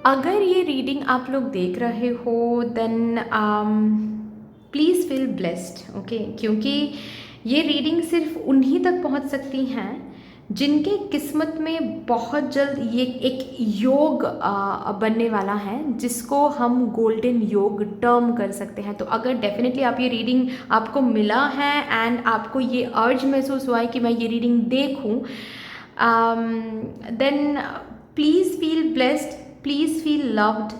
अगर ये रीडिंग आप लोग देख रहे हो then please feel blessed, okay, क्योंकि ये रीडिंग सिर्फ उन्हीं तक पहुंच सकती हैं जिनके किस्मत में बहुत जल्द ये एक योग बनने वाला है, जिसको हम गोल्डन योग टर्म कर सकते हैं। तो अगर डेफिनेटली आप ये रीडिंग आपको मिला है एंड आपको ये अर्ज महसूस हुआ है कि मैं ये रीडिंग देखूं, then please feel blessed, please feel loved,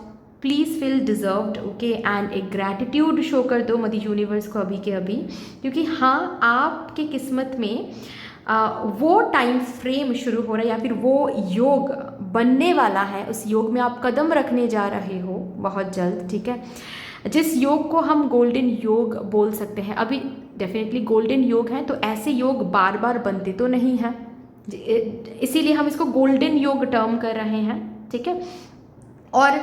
please feel deserved, okay, and एक ग्रैटिट्यूड शो कर दो मदर यूनिवर्स को अभी के अभी, क्योंकि हाँ, आपके किस्मत में वो टाइम फ्रेम शुरू हो रहा है या फिर वो योग बनने वाला है। उस योग में आप कदम रखने जा रहे हो बहुत जल्द, ठीक है, जिस योग को हम गोल्डन योग बोल सकते हैं। अभी डेफिनेटली गोल्डन योग है, तो ऐसे योग बार बार बनते तो नहीं हैं, इसीलिए हम इसको गोल्डन योग टर्म कर रहे हैं, ठीक है। और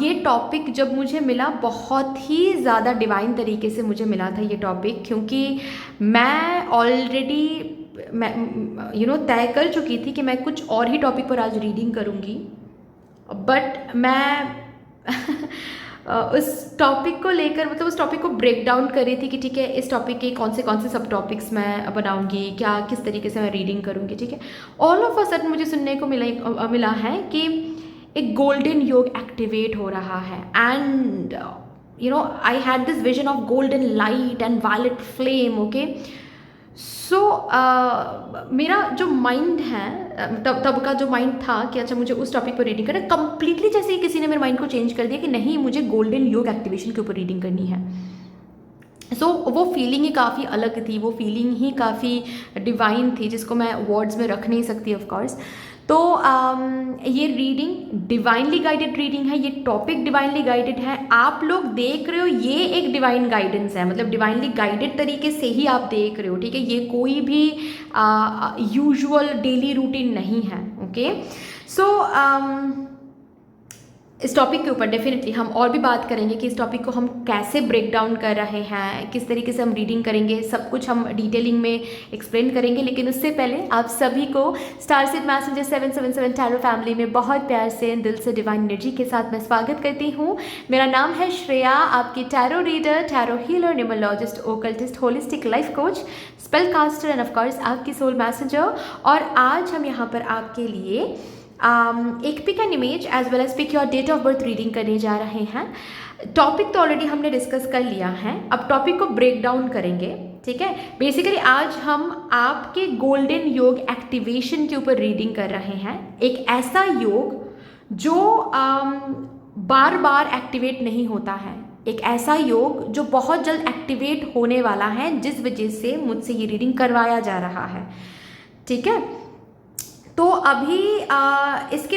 ये टॉपिक जब मुझे मिला, बहुत ही ज़्यादा डिवाइन तरीके से मुझे मिला था ये टॉपिक, क्योंकि मैं ऑलरेडी तय कर चुकी थी कि मैं कुछ और ही टॉपिक पर आज रीडिंग करूँगी, बट मैं उस टॉपिक को लेकर, मतलब उस टॉपिक को ब्रेक डाउन कर रही थी कि ठीक है, इस टॉपिक के कौन से सब टॉपिक्स मैं बनाऊंगी, क्या किस तरीके से मैं रीडिंग करूँगी, ठीक है। ऑल ऑफ अ सडन मुझे सुनने को मिला है कि एक गोल्डन योग एक्टिवेट हो रहा है, and I had this vision of golden light and violet flame, okay. So मेरा जो माइंड है, तब का जो माइंड था कि अच्छा मुझे उस टॉपिक पर रीडिंग करना, कंप्लीटली जैसे ही किसी ने मेरे माइंड को चेंज कर दिया कि नहीं, मुझे गोल्डन योग एक्टिवेशन के ऊपर रीडिंग करनी है। सो वो फीलिंग ही काफ़ी अलग थी, वो फीलिंग ही काफ़ी डिवाइन थी, जिसको मैं वर्ड्स में रख नहीं सकती ऑफ कोर्स। तो ये रीडिंग डिवाइनली गाइडेड रीडिंग है, ये टॉपिक डिवाइनली गाइडेड है। आप लोग देख रहे हो, ये एक डिवाइन गाइडेंस है, मतलब डिवाइनली गाइडेड तरीके से ही आप देख रहे हो, ठीक है। ये कोई भी यूजुअल डेली रूटीन नहीं है, ओके। सो इस टॉपिक के ऊपर डेफिनेटली हम और भी बात करेंगे कि इस टॉपिक को हम कैसे ब्रेक डाउन कर रहे हैं, किस तरीके से हम रीडिंग करेंगे, सब कुछ हम डिटेलिंग में एक्सप्लेन करेंगे। लेकिन उससे पहले आप सभी को star seed messenger 777 tarot family में बहुत प्यार से, दिल से, डिवाइन एनर्जी के साथ मैं स्वागत करती हूँ। मेरा नाम है श्रेया, आपकी tarot reader, tarot healer, numerologist, occultist, holistic life coach, spell caster and of course आपकी सोल मैसेंजर। और आज हम यहाँ पर आपके लिए एक pick and image as well as pick your date of birth reading करने जा रहे हैं। टॉपिक तो ऑलरेडी हमने डिस्कस कर लिया है, अब टॉपिक को ब्रेक डाउन करेंगे, ठीक है। बेसिकली आज हम आपके गोल्डन योग एक्टिवेशन के ऊपर रीडिंग कर रहे हैं। एक ऐसा योग जो बार बार एक्टिवेट नहीं होता है, एक ऐसा योग जो बहुत जल्द एक्टिवेट होने वाला है, जिस वजह से मुझसे ये रीडिंग करवाया जा रहा है, ठीक है। तो अभी इसके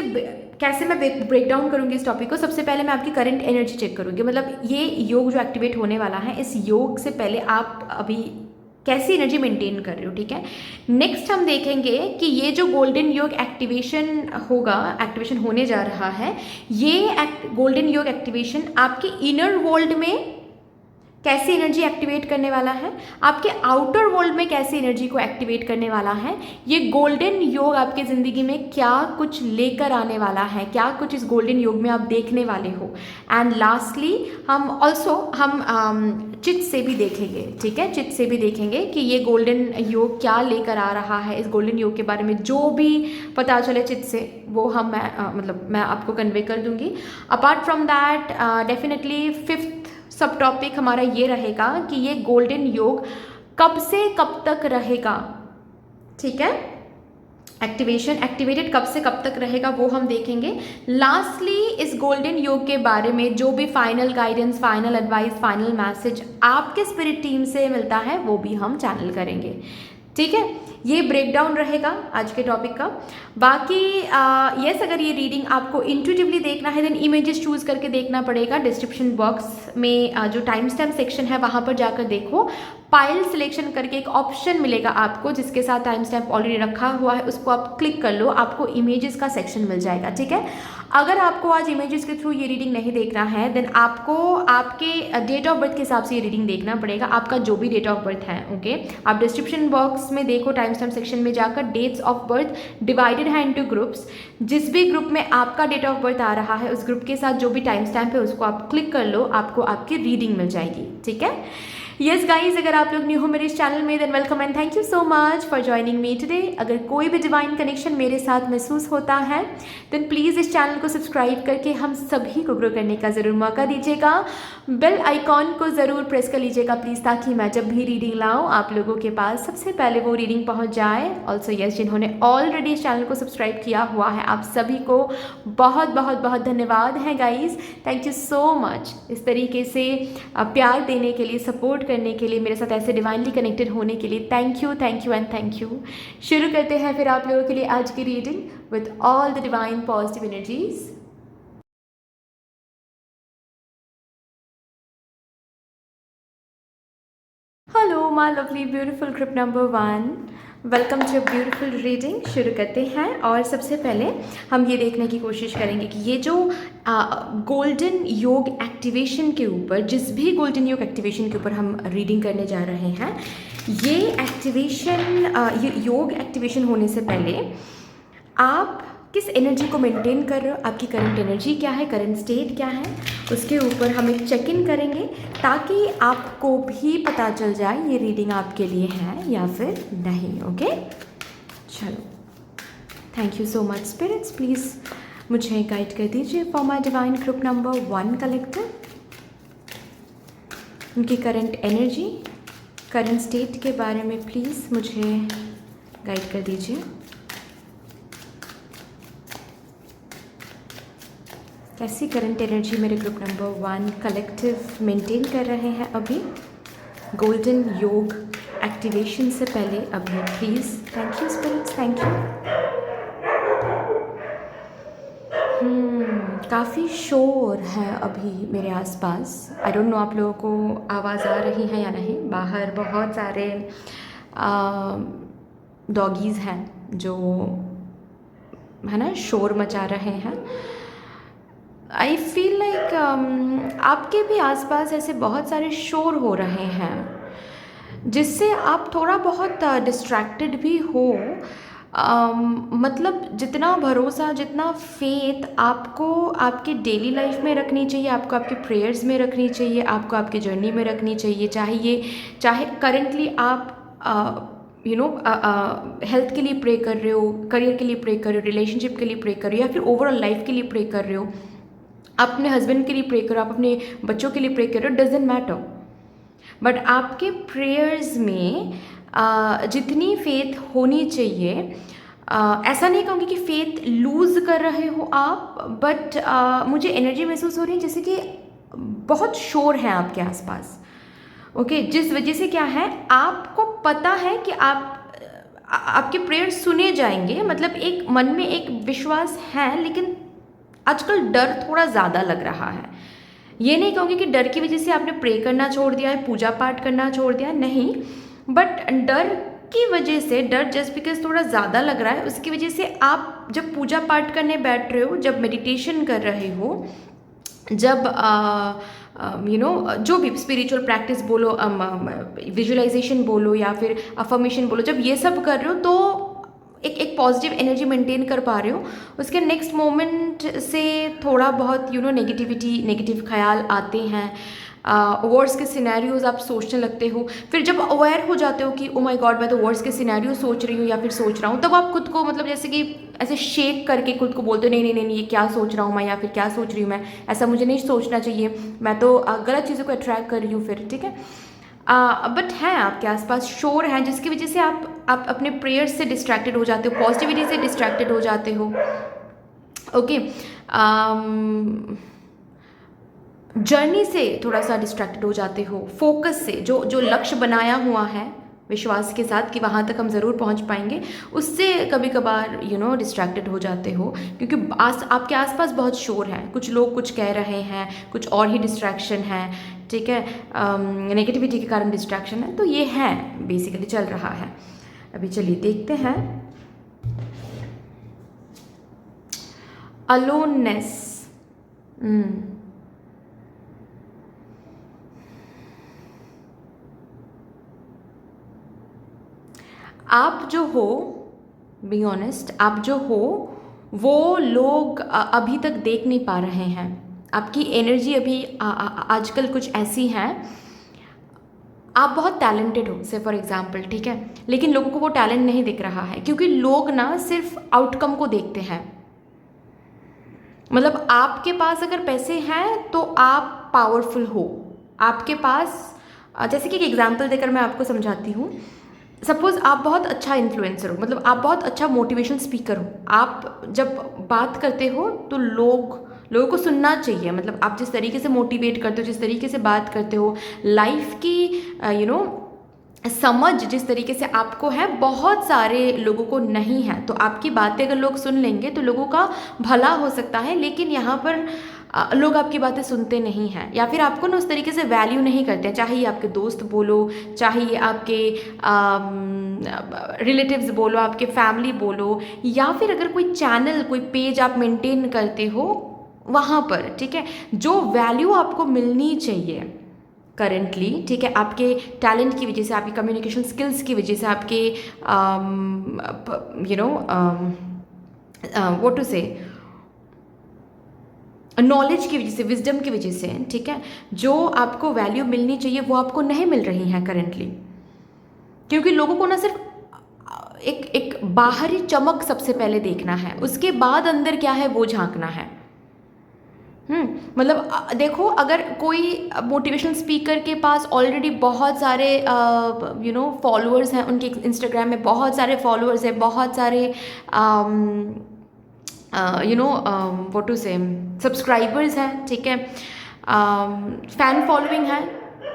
कैसे मैं ब्रेक डाउन करूँगी इस टॉपिक को। सबसे पहले मैं आपकी करंट एनर्जी चेक करूँगी, मतलब ये योग जो एक्टिवेट होने वाला है, इस योग से पहले आप अभी कैसी एनर्जी मेंटेन कर रहे हो, ठीक है। नेक्स्ट हम देखेंगे कि ये जो गोल्डन योग एक्टिवेशन होगा, एक्टिवेशन होने जा रहा है, ये गोल्डन योग एक्टिवेशन आपके इनर वर्ल्ड में कैसी एनर्जी एक्टिवेट करने वाला है, आपके आउटर वर्ल्ड में कैसी एनर्जी को एक्टिवेट करने वाला है। ये गोल्डन योग आपके ज़िंदगी में क्या कुछ लेकर आने वाला है, क्या कुछ इस गोल्डन योग में आप देखने वाले हो। एंड लास्टली हम चित से भी देखेंगे, ठीक है, चित से भी देखेंगे कि ये गोल्डन योग क्या लेकर आ रहा है। इस गोल्डन योग के बारे में जो भी पता चले चित से, वो मैं आपको कन्वे कर दूंगी। Apart from that definitely fifth सब टॉपिक हमारा ये रहेगा कि ये गोल्डन योग कब से कब तक रहेगा, ठीक है। एक्टिवेटेड कब से कब तक रहेगा वो हम देखेंगे। लास्टली इस गोल्डन योग के बारे में जो भी final guidance, final advice, final message आपके स्पिरिट टीम से मिलता है, वो भी हम चैनल करेंगे, ठीक है। ये ब्रेकडाउन रहेगा आज के टॉपिक का। बाकी यस, अगर ये रीडिंग आपको इंट्यूटिवली देखना है देन इमेजेस चूज करके देखना पड़ेगा। डिस्क्रिप्शन बॉक्स में जो टाइम स्टैम्प सेक्शन है वहाँ पर जाकर देखो। पाइल सिलेक्शन करके एक ऑप्शन मिलेगा आपको, जिसके साथ टाइम स्टैम्प ऑलरेडी रखा हुआ है, उसको आप क्लिक कर लो, आपको इमेजेस का सेक्शन मिल जाएगा, ठीक है। अगर आपको आज इमेजेस के थ्रू ये रीडिंग नहीं देखना है, देन आपको आपके डेट ऑफ बर्थ के हिसाब से ये रीडिंग देखना पड़ेगा, आपका जो भी डेट ऑफ बर्थ है, ओके। आप डिस्क्रिप्शन बॉक्स में देखो, टाइम स्टैम्प सेक्शन में जाकर डेट्स ऑफ बर्थ डिवाइडेड है इनटू ग्रुप्स। जिस भी ग्रुप में आपका डेट ऑफ बर्थ आ रहा है, उस ग्रुप के साथ जो भी टाइम स्टैम्प है उसको आप क्लिक कर लो, आपको आपकी रीडिंग मिल जाएगी, ठीक है। यस गाइज, अगर आप लोग न्यू हो मेरे इस चैनल में, than welcome and thank you so much for joining me today. अगर कोई भी डिवाइन कनेक्शन मेरे साथ महसूस होता है, देन प्लीज़ इस चैनल को सब्सक्राइब करके हम सभी को ग्रो करने का ज़रूर मौका दीजिएगा। बेल आइकॉन को ज़रूर प्रेस कर लीजिएगा प्लीज़, ताकि मैं जब भी रीडिंग लाऊं आप लोगों के पास सबसे पहले वो रीडिंग पहुंच जाए। ऑल्सो यस, जिन्होंने ऑलरेडी इस चैनल को सब्सक्राइब किया हुआ है, आप सभी को बहुत बहुत बहुत धन्यवाद है guys, thank you so much इस तरीके से प्यार देने के लिए, सपोर्ट करने के लिए, मेरे साथ ऐसे डिवाइनली कनेक्टेड होने के लिए। Thank you and thank you. शुरू करते हैं फिर आप लोगों के लिए आज की reading with all the divine positive energies. Hello my lovely beautiful group number 1, welcome to beautiful reading. शुरू करते हैं और सबसे पहले हम ये देखने की कोशिश करेंगे कि ये जो गोल्डन योग एक्टिवेशन के ऊपर, जिस भी गोल्डन योग एक्टिवेशन के ऊपर हम रीडिंग करने जा रहे हैं, ये एक्टिवेशन, ये योग एक्टिवेशन होने से पहले आप किस एनर्जी को मेंटेन कर रहे हो, आपकी करंट एनर्जी क्या है, करंट स्टेट क्या है, उसके ऊपर हम एक चेक इन करेंगे, ताकि आपको भी पता चल जाए ये रीडिंग आपके लिए है या फिर नहीं, ओके। चलो, thank you so much spirits, please मुझे गाइड कर दीजिए for my divine group number 1 collective. उनकी करंट एनर्जी, करंट स्टेट के बारे में प्लीज़ मुझे गाइड कर दीजिए। कैसी करंट एनर्जी मेरे ग्रुप नंबर 1 कलेक्टिव मेंटेन कर रहे हैं अभी गोल्डन योग एक्टिवेशन से पहले अभी, please. Thank you spirits, thank you. काफ़ी शोर है अभी मेरे आसपास, आई डोंट नो आप लोगों को आवाज़ आ रही है या नहीं। बाहर बहुत सारे डॉगीज़ हैं जो है ना शोर मचा रहे हैं। आई फील लाइक आपके भी आसपास ऐसे बहुत सारे शोर हो रहे हैं, जिससे आप थोड़ा बहुत डिस्ट्रैक्टेड भी हो। मतलब जितना भरोसा, जितना फेथ आपको आपके डेली लाइफ में रखनी चाहिए, आपको आपके प्रेयर्स में रखनी चाहिए, आपको आपके जर्नी में रखनी चाहिए, चाहे करेंटली आप हेल्थ के लिए प्रे कर रहे हो, करियर के लिए प्रे कर रहे हो, रिलेशनशिप के लिए प्रे कर रहे हो, या फिर ओवरऑल लाइफ के लिए प्रे कर रहे हो, आप अपने हस्बैंड के लिए प्रे करो, आप अपने बच्चों के लिए प्रे करो, डजेंट मैटर। बट आपके प्रेयर्स में जितनी फेथ होनी चाहिए, ऐसा नहीं कहूँगी कि फेथ लूज़ कर रहे हो आप, बट मुझे एनर्जी महसूस हो रही है जैसे कि बहुत शोर है आपके आसपास, ओके। जिस वजह से क्या है, आपको पता है कि आपके प्रेयर्स सुने जाएंगे, मतलब एक मन में एक विश्वास है, लेकिन आजकल डर थोड़ा ज़्यादा लग रहा है। ये नहीं कहूँगी कि डर की वजह से आपने प्रे करना छोड़ दिया है, पूजा पाठ करना छोड़ दिया, नहीं, बट डर की वजह से, डर जस्ट बिकॉज थोड़ा ज़्यादा लग रहा है, उसकी वजह से आप जब पूजा पाठ करने बैठ रहे हो, जब मेडिटेशन कर रहे हो, जब जो भी स्पिरिचुअल प्रैक्टिस बोलो, विजुअलाइजेशन बोलो या फिर अफर्मेशन बोलो, जब ये सब कर रहे हो तो एक पॉजिटिव एनर्जी मेंटेन कर पा रहे हो। उसके नेक्स्ट मोमेंट से थोड़ा बहुत नेगेटिव ख्याल आते हैं, वर्ड्स के सिनेरियोज आप सोचने लगते हो। फिर जब अवेयर हो जाते हो कि ओ माय गॉड, मैं तो वर्ड्स के सिनेरियो सोच रही हूँ या फिर सोच रहा हूँ, तब आप खुद को मतलब जैसे कि ऐसे शेक करके खुद को बोलते हो, नहीं नहीं नहीं, ये क्या सोच रहा हूँ मैं, या फिर क्या सोच रही हूँ मैं, ऐसा मुझे नहीं सोचना चाहिए, मैं तो गलत चीज़ों को अट्रैक्ट कर रही हूँ फिर, ठीक है। बट है आपके आसपास शोर है, जिसकी वजह से आप अपने प्रेयर्स से डिस्ट्रैक्टेड हो जाते हो, पॉजिटिविटी से डिस्ट्रैक्टेड हो जाते हो, ओके। जर्नी से थोड़ा सा डिस्ट्रैक्टेड हो जाते हो, फोकस से, जो लक्ष्य बनाया हुआ है विश्वास के साथ कि वहाँ तक हम ज़रूर पहुँच पाएंगे। उससे कभी कभार डिस्ट्रैक्टेड हो जाते हो, क्योंकि आपके आसपास बहुत शोर है, कुछ लोग कुछ कह रहे हैं, कुछ और ही डिस्ट्रैक्शन है, ठीक है, नेगेटिविटी के कारण डिस्ट्रैक्शन है। तो ये है बेसिकली चल रहा है। अभी चलिए देखते हैं अलोननेस। आप जो हो, बी ऑनेस्ट, आप जो हो वो लोग अभी तक देख नहीं पा रहे हैं। आपकी एनर्जी अभी आजकल कुछ ऐसी है, आप बहुत टैलेंटेड हो से फॉर एग्जाम्पल, ठीक है, लेकिन लोगों को वो टैलेंट नहीं दिख रहा है, क्योंकि लोग ना सिर्फ आउटकम को देखते हैं। मतलब आपके पास अगर पैसे हैं तो आप पावरफुल हो, आपके पास, जैसे कि एक एग्जाम्पल देकर मैं आपको समझाती हूँ। सपोज आप बहुत अच्छा इन्फ्लुएंसर हो, मतलब आप बहुत अच्छा मोटिवेशनल स्पीकर हो। आप जब बात करते हो तो लोगों को सुनना चाहिए। मतलब आप जिस तरीके से मोटिवेट करते हो, जिस तरीके से बात करते हो, लाइफ की समझ जिस तरीके से आपको है, बहुत सारे लोगों को नहीं है। तो आपकी बातें अगर लोग सुन लेंगे तो लोगों का भला हो सकता है, लेकिन यहाँ पर लोग आपकी बातें सुनते नहीं हैं, या फिर आपको ना उस तरीके से वैल्यू नहीं करते हैं। चाहे ये आपके दोस्त बोलो, चाहे ये आपके रिलेटिव्स बोलो, आपके फैमिली बोलो, या फिर अगर कोई चैनल, कोई पेज आप मेंटेन करते हो वहाँ पर, ठीक है, जो वैल्यू आपको मिलनी चाहिए करेंटली, ठीक है, आपके टैलेंट की वजह से, आपकी कम्युनिकेशन स्किल्स की वजह से, आपके व्हाट टू से नॉलेज की वजह से, विजडम की वजह से, ठीक है, जो आपको वैल्यू मिलनी चाहिए वो आपको नहीं मिल रही है करेंटली। क्योंकि लोगों को ना सिर्फ एक बाहरी चमक सबसे पहले देखना है, उसके बाद अंदर क्या है वो झांकना है। मतलब देखो, अगर कोई मोटिवेशनल स्पीकर के पास ऑलरेडी बहुत सारे फॉलोअर्स हैं, उनके इंस्टाग्राम में बहुत सारे फॉलोअर्स हैं, बहुत सारे व्हाट टू से सब्सक्राइबर्स हैं, ठीक है, फैन फॉलोइंग है,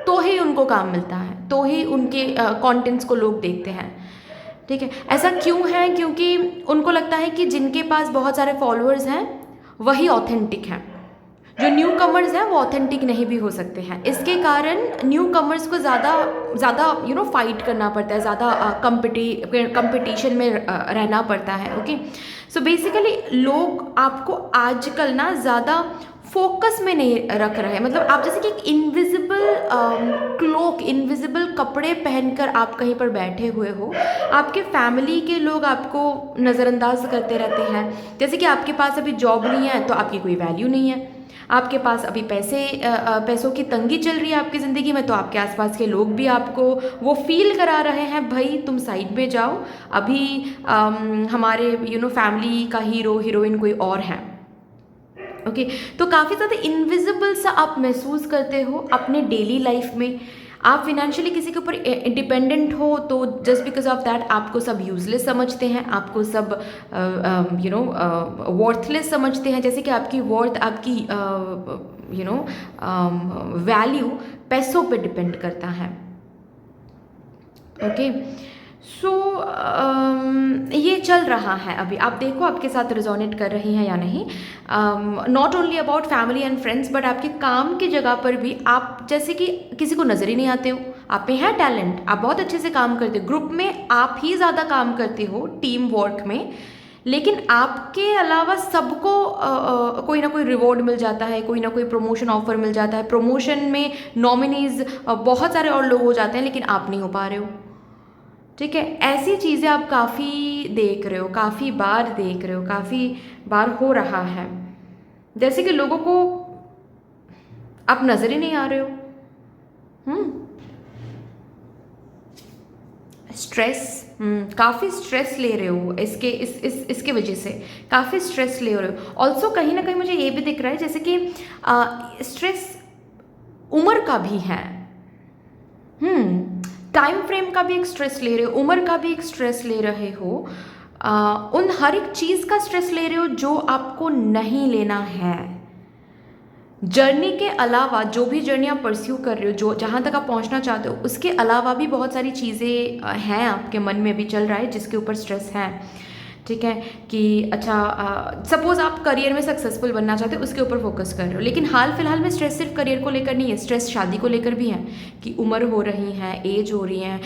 तो ही उनको काम मिलता है, तो ही उनके कंटेंट्स को लोग देखते हैं, ठीक है। ऐसा क्यों है? क्योंकि उनको लगता है कि जिनके पास बहुत सारे फॉलोअर्स हैं वही ऑथेंटिक हैं, जो न्यू कमर्स हैं वो ऑथेंटिक नहीं भी हो सकते हैं। इसके कारण न्यू कमर्स को ज़्यादा फाइट करना पड़ता है, ज़्यादा कंपटीशन में रहना पड़ता है। ओके, सो बेसिकली लोग आपको आजकल ना ज़्यादा फोकस में नहीं रख रहे हैं। मतलब आप जैसे कि एक इनविजिबल क्लोक, इनविजिबल कपड़े पहनकर आप कहीं पर बैठे हुए हो, आपके फैमिली के लोग आपको नज़रअंदाज करते रहते हैं। जैसे कि आपके पास अभी जॉब नहीं है तो आपकी कोई वैल्यू नहीं है, आपके पास अभी पैसों की तंगी चल रही है आपकी ज़िंदगी में, तो आपके आसपास के लोग भी आपको वो फील करा रहे हैं, भाई तुम साइड में जाओ, अभी हमारे फैमिली का हीरो हीरोइन कोई और है। ओके, तो काफ़ी ज़्यादा इनविजिबल सा आप महसूस करते हो अपने डेली लाइफ में। आप फिनेंशियली किसी के ऊपर डिपेंडेंट हो तो जस्ट बिकॉज ऑफ दैट आपको सब यूजलेस समझते हैं, आपको सब वर्थलेस समझते हैं। जैसे कि आपकी वर्थ, आपकी वैल्यू पैसों पे डिपेंड करता है। ओके, सो ये चल रहा है अभी। आप देखो आपके साथ रिजोनेट कर रही हैं या नहीं। Not only about family and friends, but आपके काम की जगह पर भी आप जैसे कि किसी को नज़र ही नहीं आते हो, आप में है टैलेंट, आप बहुत अच्छे से काम करते हो, ग्रुप में आप ही ज़्यादा काम करते हो, टीम वर्क में, लेकिन आपके अलावा सबको कोई ना कोई रिवॉर्ड मिल जाता है, कोई ना कोई प्रमोशन ऑफर मिल जाता है, प्रमोशन में नॉमिनीज बहुत सारे और लोग हो जाते हैं, लेकिन आप नहीं हो पा रहे हो। ठीक है, ऐसी चीज़ें आप काफ़ी देख रहे हो, काफ़ी बार देख रहे हो, काफ़ी बार हो रहा है। जैसे कि लोगों को आप नज़र ही नहीं आ रहे हो। स्ट्रेस, काफ़ी स्ट्रेस ले रहे हो, इसके वजह से काफ़ी स्ट्रेस ले रहे हो। ऑल्सो कहीं ना कहीं मुझे ये भी दिख रहा है जैसे कि स्ट्रेस उम्र का भी है, टाइम फ्रेम का भी एक स्ट्रेस ले रहे हो, उम्र का भी एक स्ट्रेस ले रहे हो, उन हर एक चीज़ का स्ट्रेस ले रहे हो जो आपको नहीं लेना है, जर्नी के अलावा जो भी जर्नी आप परस्यू कर रहे हो, जो जहाँ तक आप पहुँचना चाहते हो, उसके अलावा भी बहुत सारी चीज़ें हैं आपके मन में अभी चल रहा है जिसके ऊपर स्ट्रेस है। ठीक है कि अच्छा सपोज़ आप करियर में सक्सेसफुल बनना चाहते हो, उसके ऊपर फोकस कर रहे हो, लेकिन हाल फिलहाल में स्ट्रेस सिर्फ करियर को लेकर नहीं है, स्ट्रेस शादी को लेकर भी है कि उम्र हो रही है, एज हो रही है,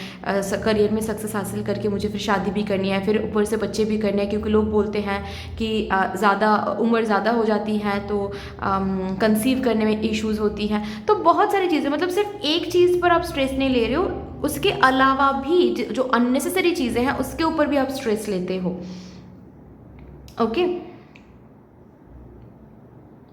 करियर में सक्सेस हासिल करके मुझे फिर शादी भी करनी है, फिर ऊपर से बच्चे भी करने हैं, क्योंकि लोग बोलते हैं कि ज़्यादा उम्र ज़्यादा हो जाती है तो कंसीव करने में इश्यूज़ होती हैं। तो बहुत सारी चीज़ें, मतलब सिर्फ एक चीज़ पर आप स्ट्रेस नहीं ले रहे हो, उसके अलावा भी जो अननेसेसरी चीज़ें हैं उसके ऊपर भी आप स्ट्रेस लेते हो। ओके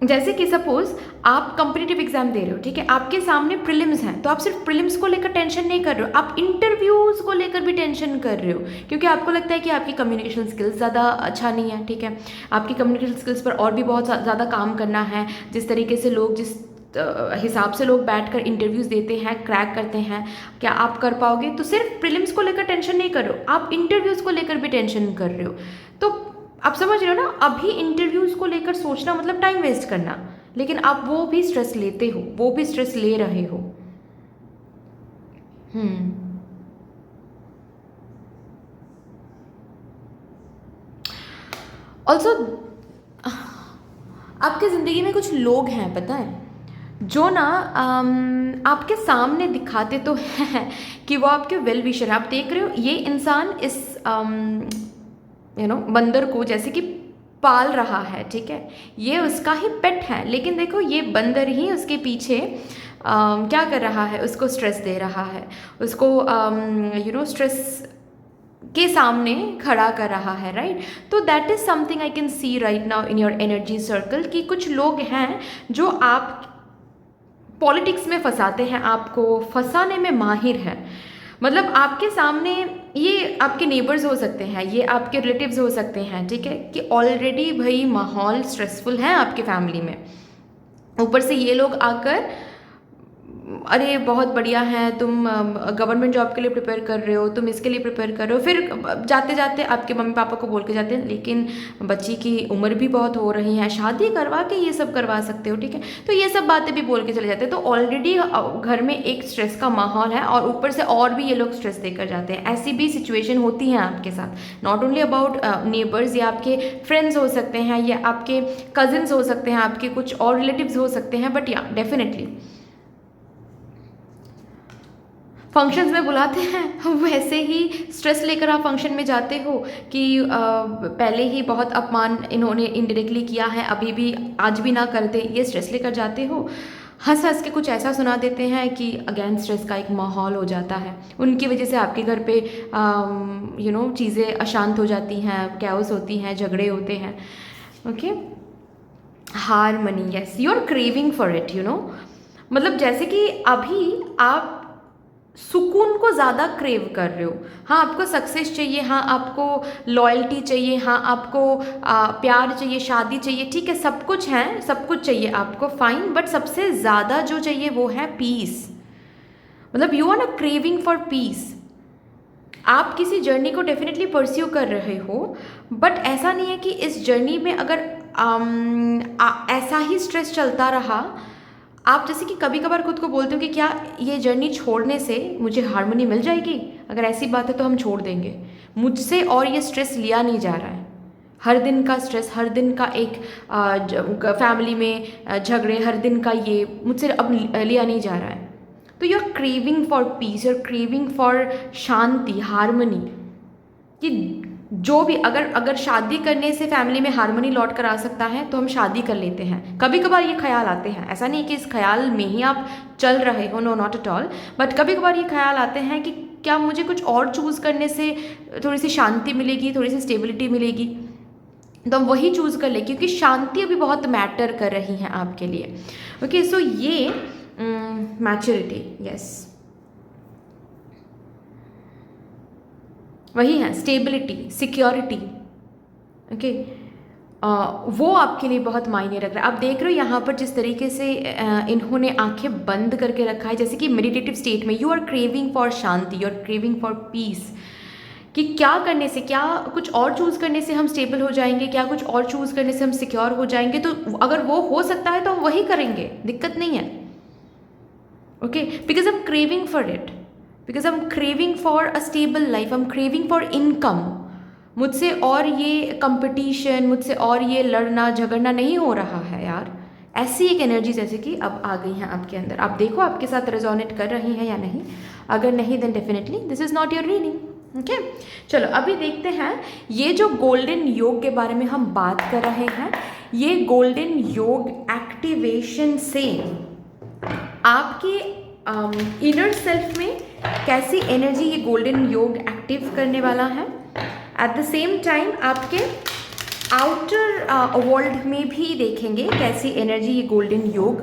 जैसे कि सपोज आप कॉम्पिटिटिव एग्जाम दे रहे हो, ठीक है, आपके सामने प्रीलिम्स हैं, तो आप सिर्फ प्रीलिम्स को लेकर टेंशन नहीं कर रहे हो, आप इंटरव्यूज़ को लेकर भी टेंशन कर रहे हो, क्योंकि आपको लगता है कि आपकी कम्युनिकेशन स्किल्स ज़्यादा अच्छा नहीं है। ठीक है, आपकी कम्युनिकेशन स्किल्स पर और भी बहुत ज़्यादा काम करना है। जिस तरीके से लोग, जिस हिसाब से लोग बैठकर इंटरव्यूज़ देते हैं, क्रैक करते हैं, क्या आप कर पाओगे? तो सिर्फ प्रीलिम्स को लेकर टेंशन नहीं कर रहे हो, आप इंटरव्यूज़ को लेकर भी टेंशन कर रहे हो। तो आप समझ रहे हो ना, अभी इंटरव्यूज़ को लेकर सोचना मतलब टाइम वेस्ट करना, लेकिन आप वो भी स्ट्रेस लेते हो, वो भी स्ट्रेस ले रहे हो। ऑल्सो आपकी ज़िंदगी में कुछ लोग हैं, पता है, जो ना आपके सामने दिखाते तो हैं कि वो आपके वेल विशर है। आप देख रहे हो ये इंसान इस बंदर को जैसे कि पाल रहा है, ठीक है, ये उसका ही पेट है, लेकिन देखो ये बंदर ही उसके पीछे क्या कर रहा है, उसको स्ट्रेस दे रहा है, उसको स्ट्रेस के सामने खड़ा कर रहा है, राइट। तो that is something I can C right now in your energy circle कि कुछ लोग हैं जो आप पॉलिटिक्स में फंसाते हैं, आपको फंसाने में माहिर है। मतलब आपके सामने ये आपके नेबर्स हो सकते हैं, ये आपके रिलेटिव्स हो सकते हैं, ठीक है, कि ऑलरेडी भाई माहौल स्ट्रेसफुल है आपके फैमिली में, ऊपर से ये लोग आकर अरे बहुत बढ़िया है, तुम गवर्नमेंट जॉब के लिए प्रिपेयर कर रहे हो, तुम इसके लिए प्रिपेयर कर रहे हो, फिर जाते जाते आपके मम्मी पापा को बोल के जाते हैं लेकिन बच्ची की उम्र भी बहुत हो रही है, शादी करवा के ये सब करवा सकते हो, ठीक है, तो ये सब बातें भी बोल के चले जाते हैं। तो ऑलरेडी घर में एक स्ट्रेस का माहौल है और ऊपर से और भी ये लोग स्ट्रेस देकर जाते हैं। ऐसी भी सिचुएशन होती है आपके साथ, नॉट ओनली अबाउट नेबर्स, या आपके फ्रेंड्स हो सकते हैं, या आपके कजिन्स हो सकते हैं, आपके कुछ और रिलेटिव्स हो सकते हैं, बट या डेफिनेटली फंक्शंस में बुलाते हैं वैसे ही स्ट्रेस लेकर आप फंक्शन में जाते हो कि पहले ही बहुत अपमान इन्होंने इनडायरेक्टली किया है, अभी भी आज भी ना करते, ये स्ट्रेस लेकर जाते हो, हंस हंस के कुछ ऐसा सुना देते हैं कि अगेन स्ट्रेस का एक माहौल हो जाता है। उनकी वजह से आपके घर पे चीज़ें अशांत हो जाती हैं, कैओस होती हैं, झगड़े होते हैं। Okay, harmony, yes, you are craving for it, मतलब जैसे कि अभी आप सुकून को ज़्यादा क्रेव कर रहे हो। हाँ, आपको सक्सेस चाहिए, हाँ आपको लॉयल्टी चाहिए, हाँ आपको प्यार चाहिए, शादी चाहिए, ठीक है, सब कुछ है, सब कुछ चाहिए आपको, फाइन, बट सबसे ज़्यादा जो चाहिए वो है पीस। मतलब यू आर ना क्रेविंग फॉर पीस। आप किसी जर्नी को डेफिनेटली परस्यू कर रहे हो, बट ऐसा नहीं है कि इस जर्नी में अगर ऐसा ही स्ट्रेस चलता रहा, आप जैसे कि कभी कभार खुद को बोलते हो कि क्या ये जर्नी छोड़ने से मुझे हार्मनी मिल जाएगी? अगर ऐसी बात है तो हम छोड़ देंगे। मुझसे और ये स्ट्रेस लिया नहीं जा रहा है, हर दिन का स्ट्रेस, हर दिन का एक फैमिली में झगड़े, हर दिन का ये मुझसे अब लिया नहीं जा रहा है। तो you are craving for peace, you are craving for shanti, harmony, कि जो भी अगर शादी करने से फैमिली में हार्मनी लौट कर आ सकता है तो हम शादी कर लेते हैं। कभी कभार ये ख्याल आते हैं, ऐसा नहीं कि इस ख्याल में ही आप चल रहे हो, no not at all, but कभी कभार ये ख्याल आते हैं कि क्या मुझे कुछ और चूज़ करने से थोड़ी सी शांति मिलेगी, थोड़ी सी स्टेबिलिटी मिलेगी, तो हम वही चूज़ कर ले, क्योंकि शांति अभी बहुत मैटर कर रही है आपके लिए। ओके, सो ये मैच्योरिटी, यस, वही है, स्टेबिलिटी, सिक्योरिटी। ओके, वो आपके लिए बहुत मायने रख रहा है। आप देख रहे हो यहाँ पर जिस तरीके से इन्होंने आंखें बंद करके रखा है, जैसे कि मेडिटेटिव स्टेट में, you are craving for shanti, you are craving for peace, कि क्या करने से, क्या कुछ और चूज़ करने से हम स्टेबल हो जाएंगे, क्या कुछ और चूज़ करने से हम सिक्योर हो जाएंगे। तो अगर वो हो सकता है तो हम वही करेंगे, दिक्कत नहीं है। Okay, because I am craving for it, because I am craving for a stable life, I am craving for income. मुझसे और ये कंपटीशन, मुझसे और ये लड़ना झगड़ना नहीं हो रहा है यार। ऐसी एक एनर्जी जैसे कि अब आ गई हैं आपके अंदर। आप देखो आपके साथ रेजोनेट कर रही हैं या नहीं। अगर नहीं then definitely this is not your reading. Okay, चलो अभी देखते हैं ये जो गोल्डन योग के बारे में हम बात कर रहे हैं। ये गोल्डन योग एक्टिवेशन से आपके इनर सेल्फ में कैसी एनर्जी ये गोल्डन योग एक्टिव करने वाला है। एट द सेम टाइम आपके आउटर वर्ल्ड में भी देखेंगे कैसी एनर्जी ये गोल्डन योग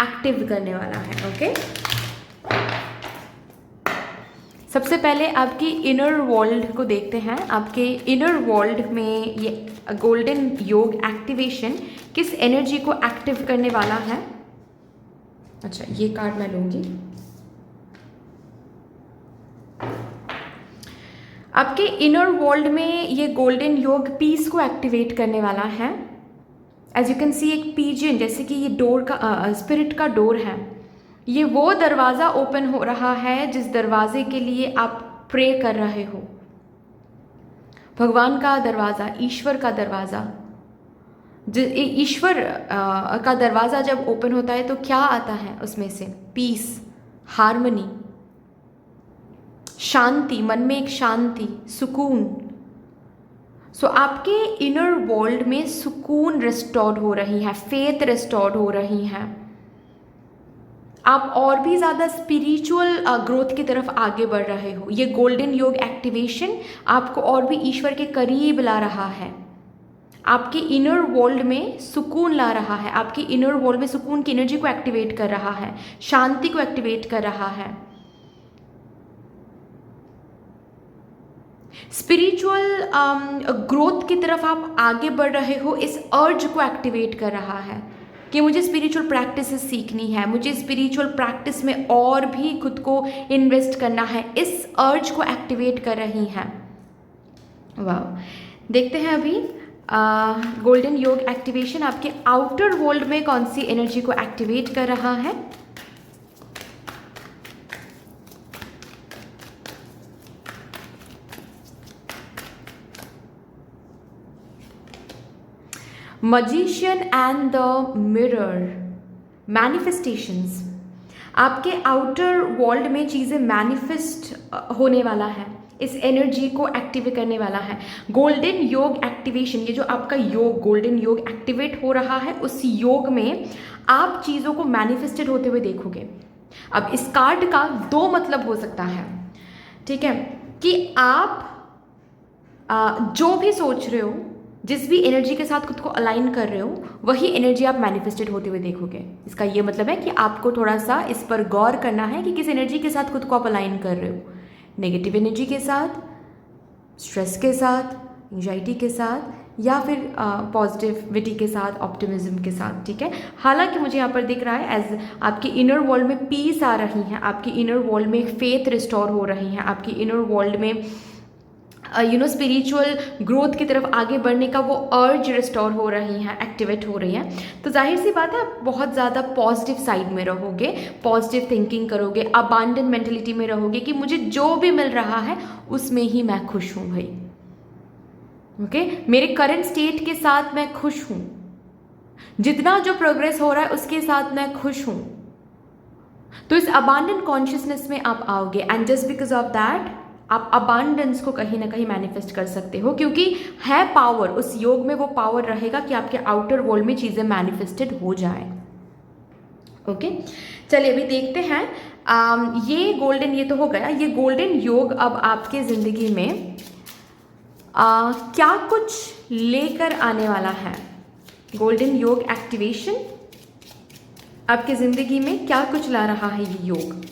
एक्टिव करने वाला है। ओके, सबसे पहले आपकी इनर वर्ल्ड को देखते हैं। आपके इनर वर्ल्ड में ये गोल्डन योग एक्टिवेशन किस एनर्जी को एक्टिव करने वाला है। अच्छा, ये कार्ड मैं लूँगी। आपके इनर वर्ल्ड में ये गोल्डन योग पीस को एक्टिवेट करने वाला है। एज यू कैन सी एक पिजन, जैसे कि ये डोर का स्पिरिट का डोर है। ये वो दरवाज़ा ओपन हो रहा है जिस दरवाजे के लिए आप प्रे कर रहे हो। भगवान का दरवाज़ा, ईश्वर का दरवाज़ा। ईश्वर का दरवाज़ा जब ओपन होता है तो क्या आता है उसमें से? पीस, हार्मनी, शांति, मन में एक शांति, सुकून। सो आपके इनर वर्ल्ड में सुकून रिस्टोर्ड हो रही है, फेथ रिस्टोर्ड हो रही है। आप और भी ज़्यादा स्पिरिचुअल ग्रोथ की तरफ आगे बढ़ रहे हो। ये गोल्डन योग एक्टिवेशन आपको और भी ईश्वर के करीब ला रहा है। आपके इनर वर्ल्ड में सुकून ला रहा है। आपके इनर वर्ल्ड में सुकून की एनर्जी को एक्टिवेट कर रहा है, शांति को एक्टिवेट कर रहा है। स्पिरिचुअल ग्रोथ की तरफ आप आगे बढ़ रहे हो, इस अर्ज को एक्टिवेट कर रहा है कि मुझे स्पिरिचुअल प्रैक्टिसेस सीखनी है, मुझे स्पिरिचुअल प्रैक्टिस में और भी खुद को इन्वेस्ट करना है। इस अर्ज को एक्टिवेट कर रही हैं। वाह, देखते हैं अभी गोल्डन योग एक्टिवेशन आपके आउटर वर्ल्ड में कौन सी एनर्जी को एक्टिवेट कर रहा है। Magician and the mirror, manifestations. आपके आउटर वर्ल्ड में चीज़ें मैनिफेस्ट होने वाला है, इस एनर्जी को एक्टिव करने वाला है। गोल्डन योग एक्टिवेशन, ये जो आपका योग गोल्डन योग एक्टिवेट हो रहा है, उस योग में आप चीज़ों को मैनिफेस्टेड होते हुए देखोगे। अब इस कार्ड का दो मतलब हो सकता है, ठीक है, कि आप जो भी सोच रहे हो, जिस भी एनर्जी के साथ खुद को अलाइन कर रहे हो, वही एनर्जी आप मैनिफेस्टेड होते हुए देखोगे। इसका ये मतलब है कि आपको थोड़ा सा इस पर गौर करना है कि किस एनर्जी के साथ खुद को आप अलाइन कर रहे हो। नेगेटिव एनर्जी के साथ, स्ट्रेस के साथ, एंजाइटी के साथ, या फिर पॉजिटिविटी के साथ, ऑप्टिमिज्म के साथ, ठीक है। हालांकि मुझे यहाँ पर दिख रहा है एज आपकी इनर वर्ल्ड में पीस आ रही हैं, आपकी इनर वर्ल्ड में फेथ रिस्टोर हो रही हैं, आपकी इनर वर्ल्ड में स्पिरिचुअल ग्रोथ की तरफ आगे बढ़ने का वो अर्ज रिस्टोर हो रही हैं, एक्टिवेट हो रही हैं। तो जाहिर सी बात है आप बहुत ज़्यादा पॉजिटिव साइड में रहोगे, पॉजिटिव थिंकिंग करोगे, अबांडेंट मेंटलिटी में रहोगे कि मुझे जो भी मिल रहा है उसमें ही मैं खुश हूँ भाई। ओके, मेरे करंट स्टेट के साथ मैं खुश हूँ, जितना जो प्रोग्रेस हो रहा है उसके साथ मैं खुश हूँ। तो इस अबांडेंट कॉन्शियसनेस में आप आओगे and just because of that आप अबांडेंस को कहीं ना कहीं मैनिफेस्ट कर सकते हो, क्योंकि है पावर उस योग में, वो पावर रहेगा कि आपके आउटर वर्ल्ड में चीज़ें मैनिफेस्टेड हो जाए। ओके, चलिए अभी देखते हैं ये गोल्डन, ये तो हो गया, ये गोल्डन योग अब आपके ज़िंदगी में क्या कुछ लेकर आने वाला है। गोल्डन योग एक्टिवेशन आपके ज़िंदगी में क्या कुछ ला रहा है ये योग।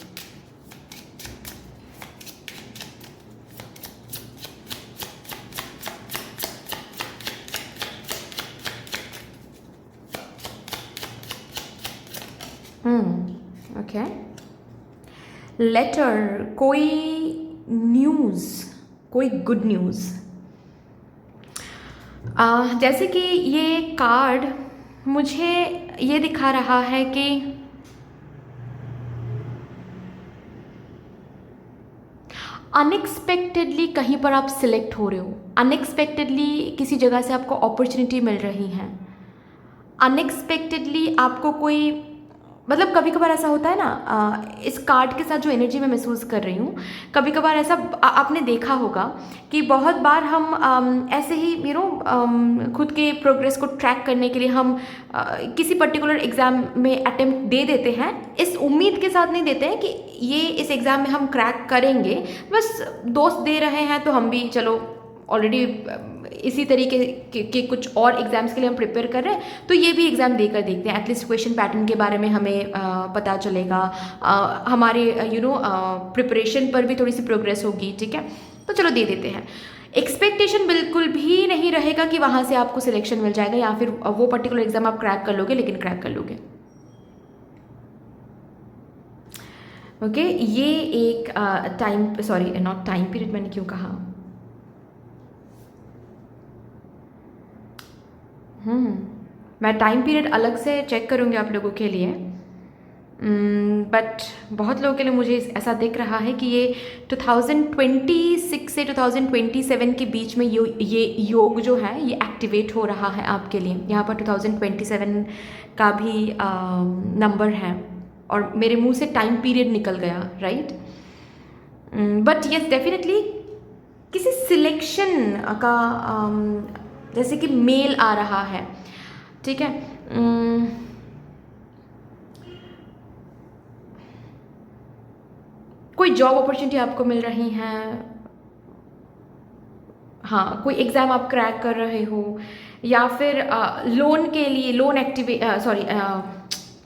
ओके, लेटर, कोई न्यूज़, कोई गुड न्यूज़। जैसे कि ये कार्ड मुझे ये दिखा रहा है कि अनएक्सपेक्टेडली कहीं पर आप सिलेक्ट हो रहे हो, अनएक्सपेक्टेडली किसी जगह से आपको अपॉर्चुनिटी मिल रही है, अनएक्सपेक्टेडली आपको कोई, मतलब कभी कभार ऐसा होता है ना, इस कार्ड के साथ जो एनर्जी मैं महसूस कर रही हूँ, कभी कभार ऐसा आपने देखा होगा कि बहुत बार हम ऐसे ही खुद के प्रोग्रेस को ट्रैक करने के लिए हम किसी पर्टिकुलर एग्ज़ाम में अटेम्प्ट दे देते हैं, इस उम्मीद के साथ नहीं देते हैं कि ये इस एग्ज़ाम में हम क्रैक करेंगे, बस दोस्त दे रहे हैं तो हम भी चलो ऑलरेडी इसी तरीके के कुछ और एग्ज़ाम्स के लिए हम प्रिपेयर कर रहे हैं, तो ये भी एग्ज़ाम देकर देखते हैं, एटलीस्ट क्वेश्चन पैटर्न के बारे में हमें पता चलेगा, हमारे प्रिपरेशन पर भी थोड़ी सी प्रोग्रेस होगी, ठीक है, तो चलो दे देते हैं। एक्सपेक्टेशन बिल्कुल भी नहीं रहेगा कि वहाँ से आपको सिलेक्शन मिल जाएगा या फिर वो पर्टिकुलर एग्ज़ाम आप क्रैक कर लोगे, लेकिन क्रैक कर लोगे। ओके ये एक time, sorry not time period, मैंने क्यों कहा, मैं टाइम पीरियड अलग से चेक करूँगी आप लोगों के लिए, बट बहुत लोगों के लिए मुझे ऐसा दिख रहा है कि ये 2026 से 2027 के बीच में ये योग जो है ये एक्टिवेट हो रहा है आपके लिए। यहाँ पर 2027 का भी नंबर है और मेरे मुंह से टाइम पीरियड निकल गया, राइट, बट यस डेफिनेटली किसी सिलेक्शन का जैसे कि मेल आ रहा है, ठीक है, कोई जॉब अपॉर्चुनिटी आपको मिल रही हैं, हाँ कोई एग्ज़ाम आप क्रैक कर रहे हो, या फिर लोन के लिए लोन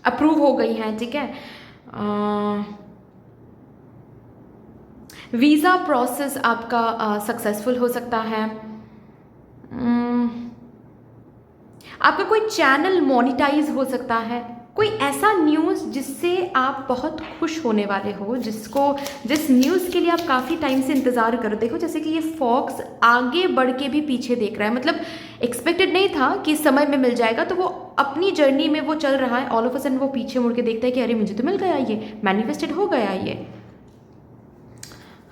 अप्रूव हो गई हैं, ठीक है, वीज़ा प्रोसेस आपका सक्सेसफुल हो सकता है, आपका कोई चैनल मोनिटाइज हो सकता है, कोई ऐसा न्यूज़ जिससे आप बहुत खुश होने वाले हो, जिस न्यूज़ के लिए आप काफ़ी टाइम से इंतज़ार कर, देखो जैसे कि ये फॉक्स आगे बढ़ के भी पीछे देख रहा है, मतलब एक्सपेक्टेड नहीं था कि समय में मिल जाएगा, तो वो अपनी जर्नी में वो चल रहा है, ऑल ऑफ अ सडन वो पीछे मुड़ के देखता है कि अरे मुझे तो मिल गया, ये मैनिफेस्टेड हो गया ये,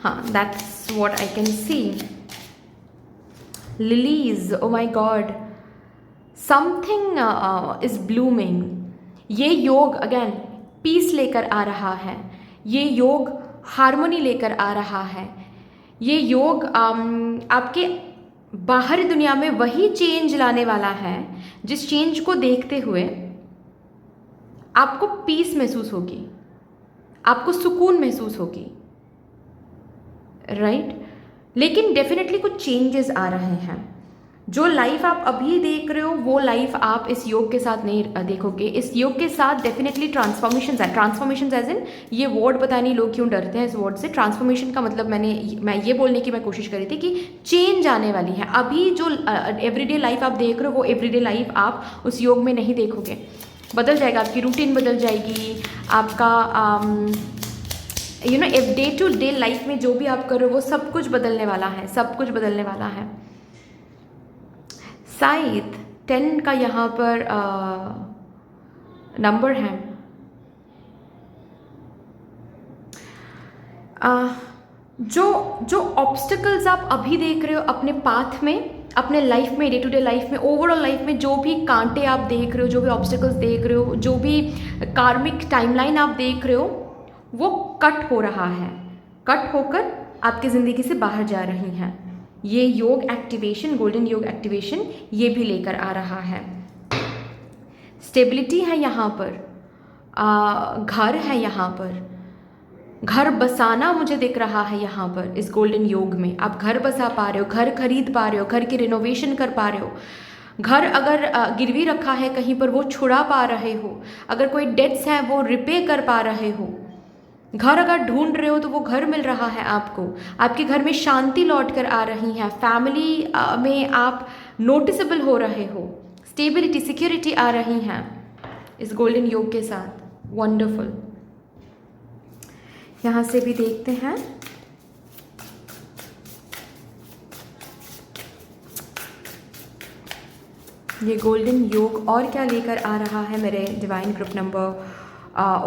हाँ that's what I can see. Lilies, oh my god, something is blooming, ये योग अगेन पीस लेकर आ रहा है, ये योग हार्मोनी लेकर आ रहा है, ये योग आपके बाहरी दुनिया में वही चेंज लाने वाला है जिस चेंज को देखते हुए आपको पीस महसूस होगी, आपको सुकून महसूस होगी, राइट, लेकिन डेफिनेटली कुछ चेंजेस आ रहे हैं। जो लाइफ आप अभी देख रहे हो वो लाइफ आप इस योग के साथ नहीं देखोगे, इस योग के साथ डेफिनेटली ट्रांसफॉर्मेशंस है, ट्रांसफॉर्मेशंस एज इन, ये वर्ड पता नहीं लोग क्यों डरते हैं इस वर्ड से, ट्रांसफॉर्मेशन का मतलब मैं ये बोलने की मैं कोशिश करी थी कि चेंज आने वाली है। अभी जो एवरीडे लाइफ आप देख रहे हो वो एवरीडे लाइफ आप उस योग में नहीं देखोगे, बदल जाएगा, आपकी रूटीन बदल जाएगी, आपका डे टू डे लाइफ में जो भी आप कर रहे हो वो सब कुछ बदलने वाला है, सब कुछ बदलने वाला है। शायद 10 का यहाँ पर नंबर है, जो ऑब्स्टिकल्स आप अभी देख रहे हो अपने पाथ में, अपने लाइफ में, डे टू डे लाइफ में, ओवरऑल लाइफ में जो भी कांटे आप देख रहे हो, जो भी ऑब्स्टिकल्स देख रहे हो, जो भी कार्मिक टाइमलाइन आप देख रहे हो, वो कट हो रहा है, कट होकर आपकी ज़िंदगी से बाहर जा रही हैं। ये योग एक्टिवेशन, गोल्डन योग एक्टिवेशन ये भी लेकर आ रहा है। स्टेबिलिटी है यहाँ पर, घर है यहाँ पर, घर बसाना मुझे दिख रहा है यहाँ पर इस गोल्डन योग में। आप घर बसा पा रहे हो, घर खरीद पा रहे हो, घर की रिनोवेशन कर पा रहे हो, घर अगर गिरवी रखा है कहीं पर वो छुड़ा पा रहे हो, अगर कोई डेट्स हैं वो रिपे कर पा रहे हो, घर अगर ढूंढ रहे हो तो वो घर मिल रहा है आपको, आपके घर में शांति लौट कर आ रही है, फैमिली में आप नोटिसेबल हो रहे हो, स्टेबिलिटी, सिक्योरिटी आ रही हैं इस गोल्डन योग के साथ। वंडरफुल। यहाँ से भी देखते हैं। ये गोल्डन योग और क्या लेकर आ रहा है मेरे डिवाइन ग्रुप नंबर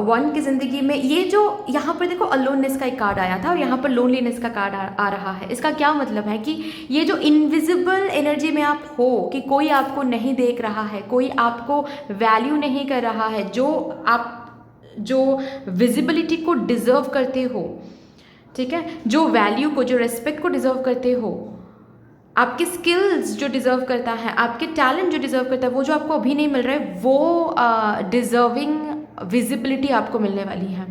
1 की ज़िंदगी में? ये जो यहाँ पर देखो अलोननेस का एक कार्ड आया था और यहाँ पर लोनलीनेस का कार्ड आ रहा है। इसका क्या मतलब है कि ये जो इनविजिबल एनर्जी में आप हो, कि कोई आपको नहीं देख रहा है, कोई आपको वैल्यू नहीं कर रहा है, जो विजिबिलिटी को डिज़र्व करते हो, ठीक है, जो वैल्यू को, जो रेस्पेक्ट को डिज़र्व करते हो, आपके स्किल्स जो डिज़र्व करता है, आपके टैलेंट जो डिज़र्व करता है, वो जो आपको अभी नहीं मिल रहा है, वो डिज़र्विंग विजिबिलिटी आपको मिलने वाली है।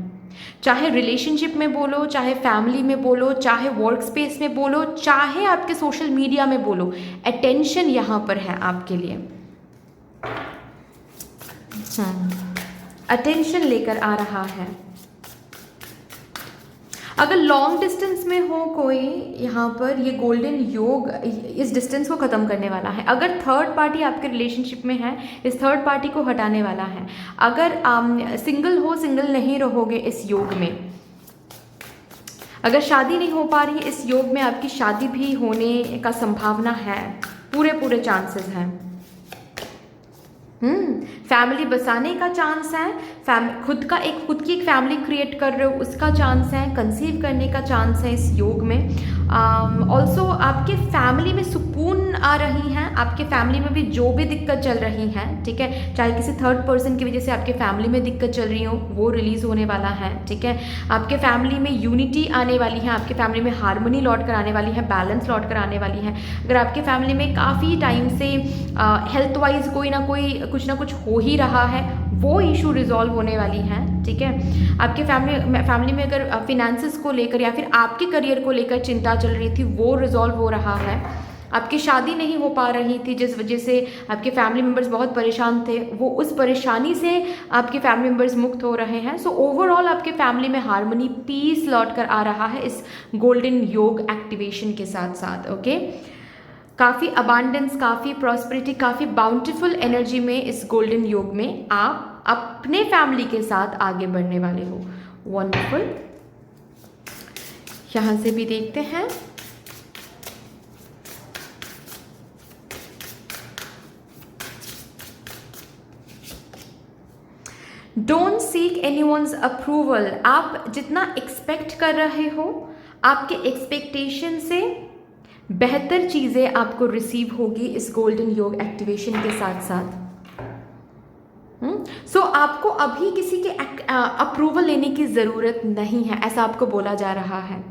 चाहे रिलेशनशिप में बोलो, चाहे फैमिली में बोलो, चाहे वर्क स्पेस में बोलो, चाहे आपके सोशल मीडिया में बोलो, अटेंशन यहाँ पर है आपके लिए। अटेंशन लेकर आ रहा है। अगर लॉन्ग डिस्टेंस में हो कोई, यहाँ पर ये गोल्डन योग इस डिस्टेंस को ख़त्म करने वाला है। अगर थर्ड पार्टी आपके रिलेशनशिप में है, इस थर्ड पार्टी को हटाने वाला है। अगर सिंगल हो, सिंगल नहीं रहोगे इस योग में। अगर शादी नहीं हो पा रही है इस योग में, आपकी शादी भी होने का संभावना है, पूरे चांसेस हैं। फैमिली बसाने का चांस है, खुद की एक फैमिली क्रिएट कर रहे हो उसका चांस है, कंसीव करने का चांस है इस योग में। ऑल्सो आपके फैमिली में सुकून आ रही हैं, आपके फैमिली में भी जो भी दिक्कत चल रही है, ठीक है, चाहे किसी थर्ड पर्सन की वजह से आपके फैमिली में दिक्कत चल रही हो, वो रिलीज होने वाला है, ठीक है। आपके फैमिली में यूनिटी आने वाली है, आपके फैमिली में हार्मनी लौट कर आने वाली है, बैलेंस लौट कर आने वाली है। अगर आपके फैमिली में काफ़ी टाइम से हेल्थ वाइज कोई ना कोई कुछ ना कुछ हो ही रहा है, वो इशू रिजॉल्व होने वाली हैं, ठीक है। आपके फैमिली में अगर फिनेंसेस को लेकर या फिर आपके करियर को लेकर चिंता चल रही थी, वो रिजॉल्व हो रहा है। आपकी शादी नहीं हो पा रही थी जिस वजह से आपके फैमिली मेम्बर्स बहुत परेशान थे, वो उस परेशानी से आपके फैमिली मेम्बर्स मुक्त हो रहे हैं। सो ओवरऑल आपके फैमिली में हार्मनी, पीस लौट कर आ रहा है इस गोल्डन योग एक्टिवेशन के साथ साथ। ओके, काफ़ी अबांडेंस, काफ़ी प्रॉस्पेरिटी, काफ़ी बाउंटीफुल एनर्जी में इस गोल्डन योग में आप अपने फैमिली के साथ आगे बढ़ने वाले हो। वंडरफुल। यहाँ से भी देखते हैं। Don't seek anyone's approval. आप जितना एक्सपेक्ट कर रहे हो, आपके एक्सपेक्टेशन से बेहतर चीज़ें आपको रिसीव होगी इस गोल्डन योग एक्टिवेशन के साथ साथ। सो आपको अभी किसी के अप्रूवल लेने की ज़रूरत नहीं है, ऐसा आपको बोला जा रहा है।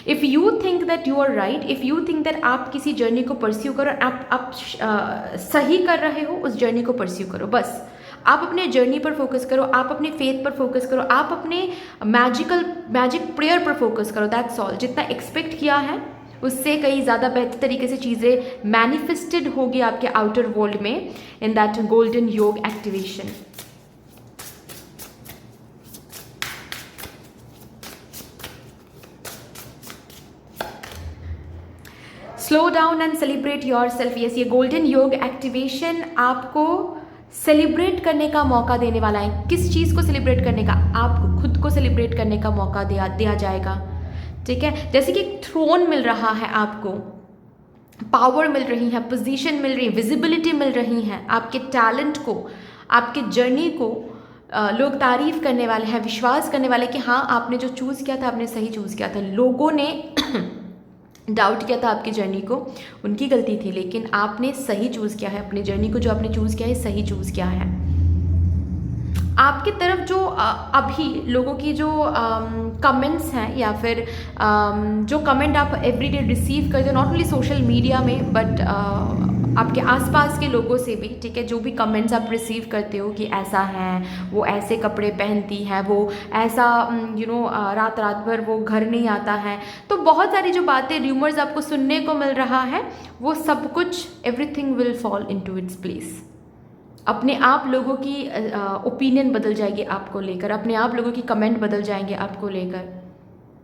If you think that you are right, if you think that आप किसी जर्नी को परस्यू करो, आप सही कर रहे हो, उस जर्नी को परस्यू करो। बस आप अपने जर्नी पर फोकस करो, आप अपने फेथ पर फोकस करो, आप अपने मैजिक प्रेयर पर फोकस करो। That's all. जितना एक्सपेक्ट किया है उससे कई ज़्यादा बेहतर तरीके से चीज़ें मैनिफेस्टेड होगी आपके आउटर वर्ल्ड में इन दैट गोल्डन योग activation. Slow down and celebrate your self. Yes, ये गोल्डन योग एक्टिवेशन आपको सेलिब्रेट करने का मौका देने वाला है। किस चीज़ को सेलिब्रेट करने का? आपको खुद को सेलिब्रेट करने का मौका दिया जाएगा, ठीक है। जैसे कि एक थ्रोन मिल रहा है आपको, पावर मिल रही है, पोजीशन मिल रही है, विजिबिलिटी मिल रही है। आपके टैलेंट को, आपके जर्नी को लोग तारीफ करने वाले हैं, विश्वास करने वाले कि हाँ, आपने जो चूज़ किया था आपने सही चूज़ किया था। लोगों ने डाउट किया था आपकी जर्नी को, उनकी गलती थी, लेकिन आपने सही चूज़ किया है अपनी जर्नी को। जो आपने चूज़ किया है सही चूज़ किया है। आपकी तरफ जो अभी लोगों की जो कमेंट्स हैं या फिर जो कमेंट आप एवरीडे रिसीव करते हो, नॉट ओनली सोशल मीडिया में बट आपके आसपास के लोगों से भी, ठीक है, जो भी कमेंट्स आप रिसीव करते हो कि ऐसा है, वो ऐसे कपड़े पहनती है, वो ऐसा रात भर वो घर नहीं आता है, तो बहुत सारी जो बातें, र्यूमर्स आपको सुनने को मिल रहा है, वो सब कुछ everything will fall into its place. अपने आप लोगों की ओपिनियन बदल जाएगी आपको लेकर, अपने आप लोगों की कमेंट बदल जाएंगे आपको लेकर।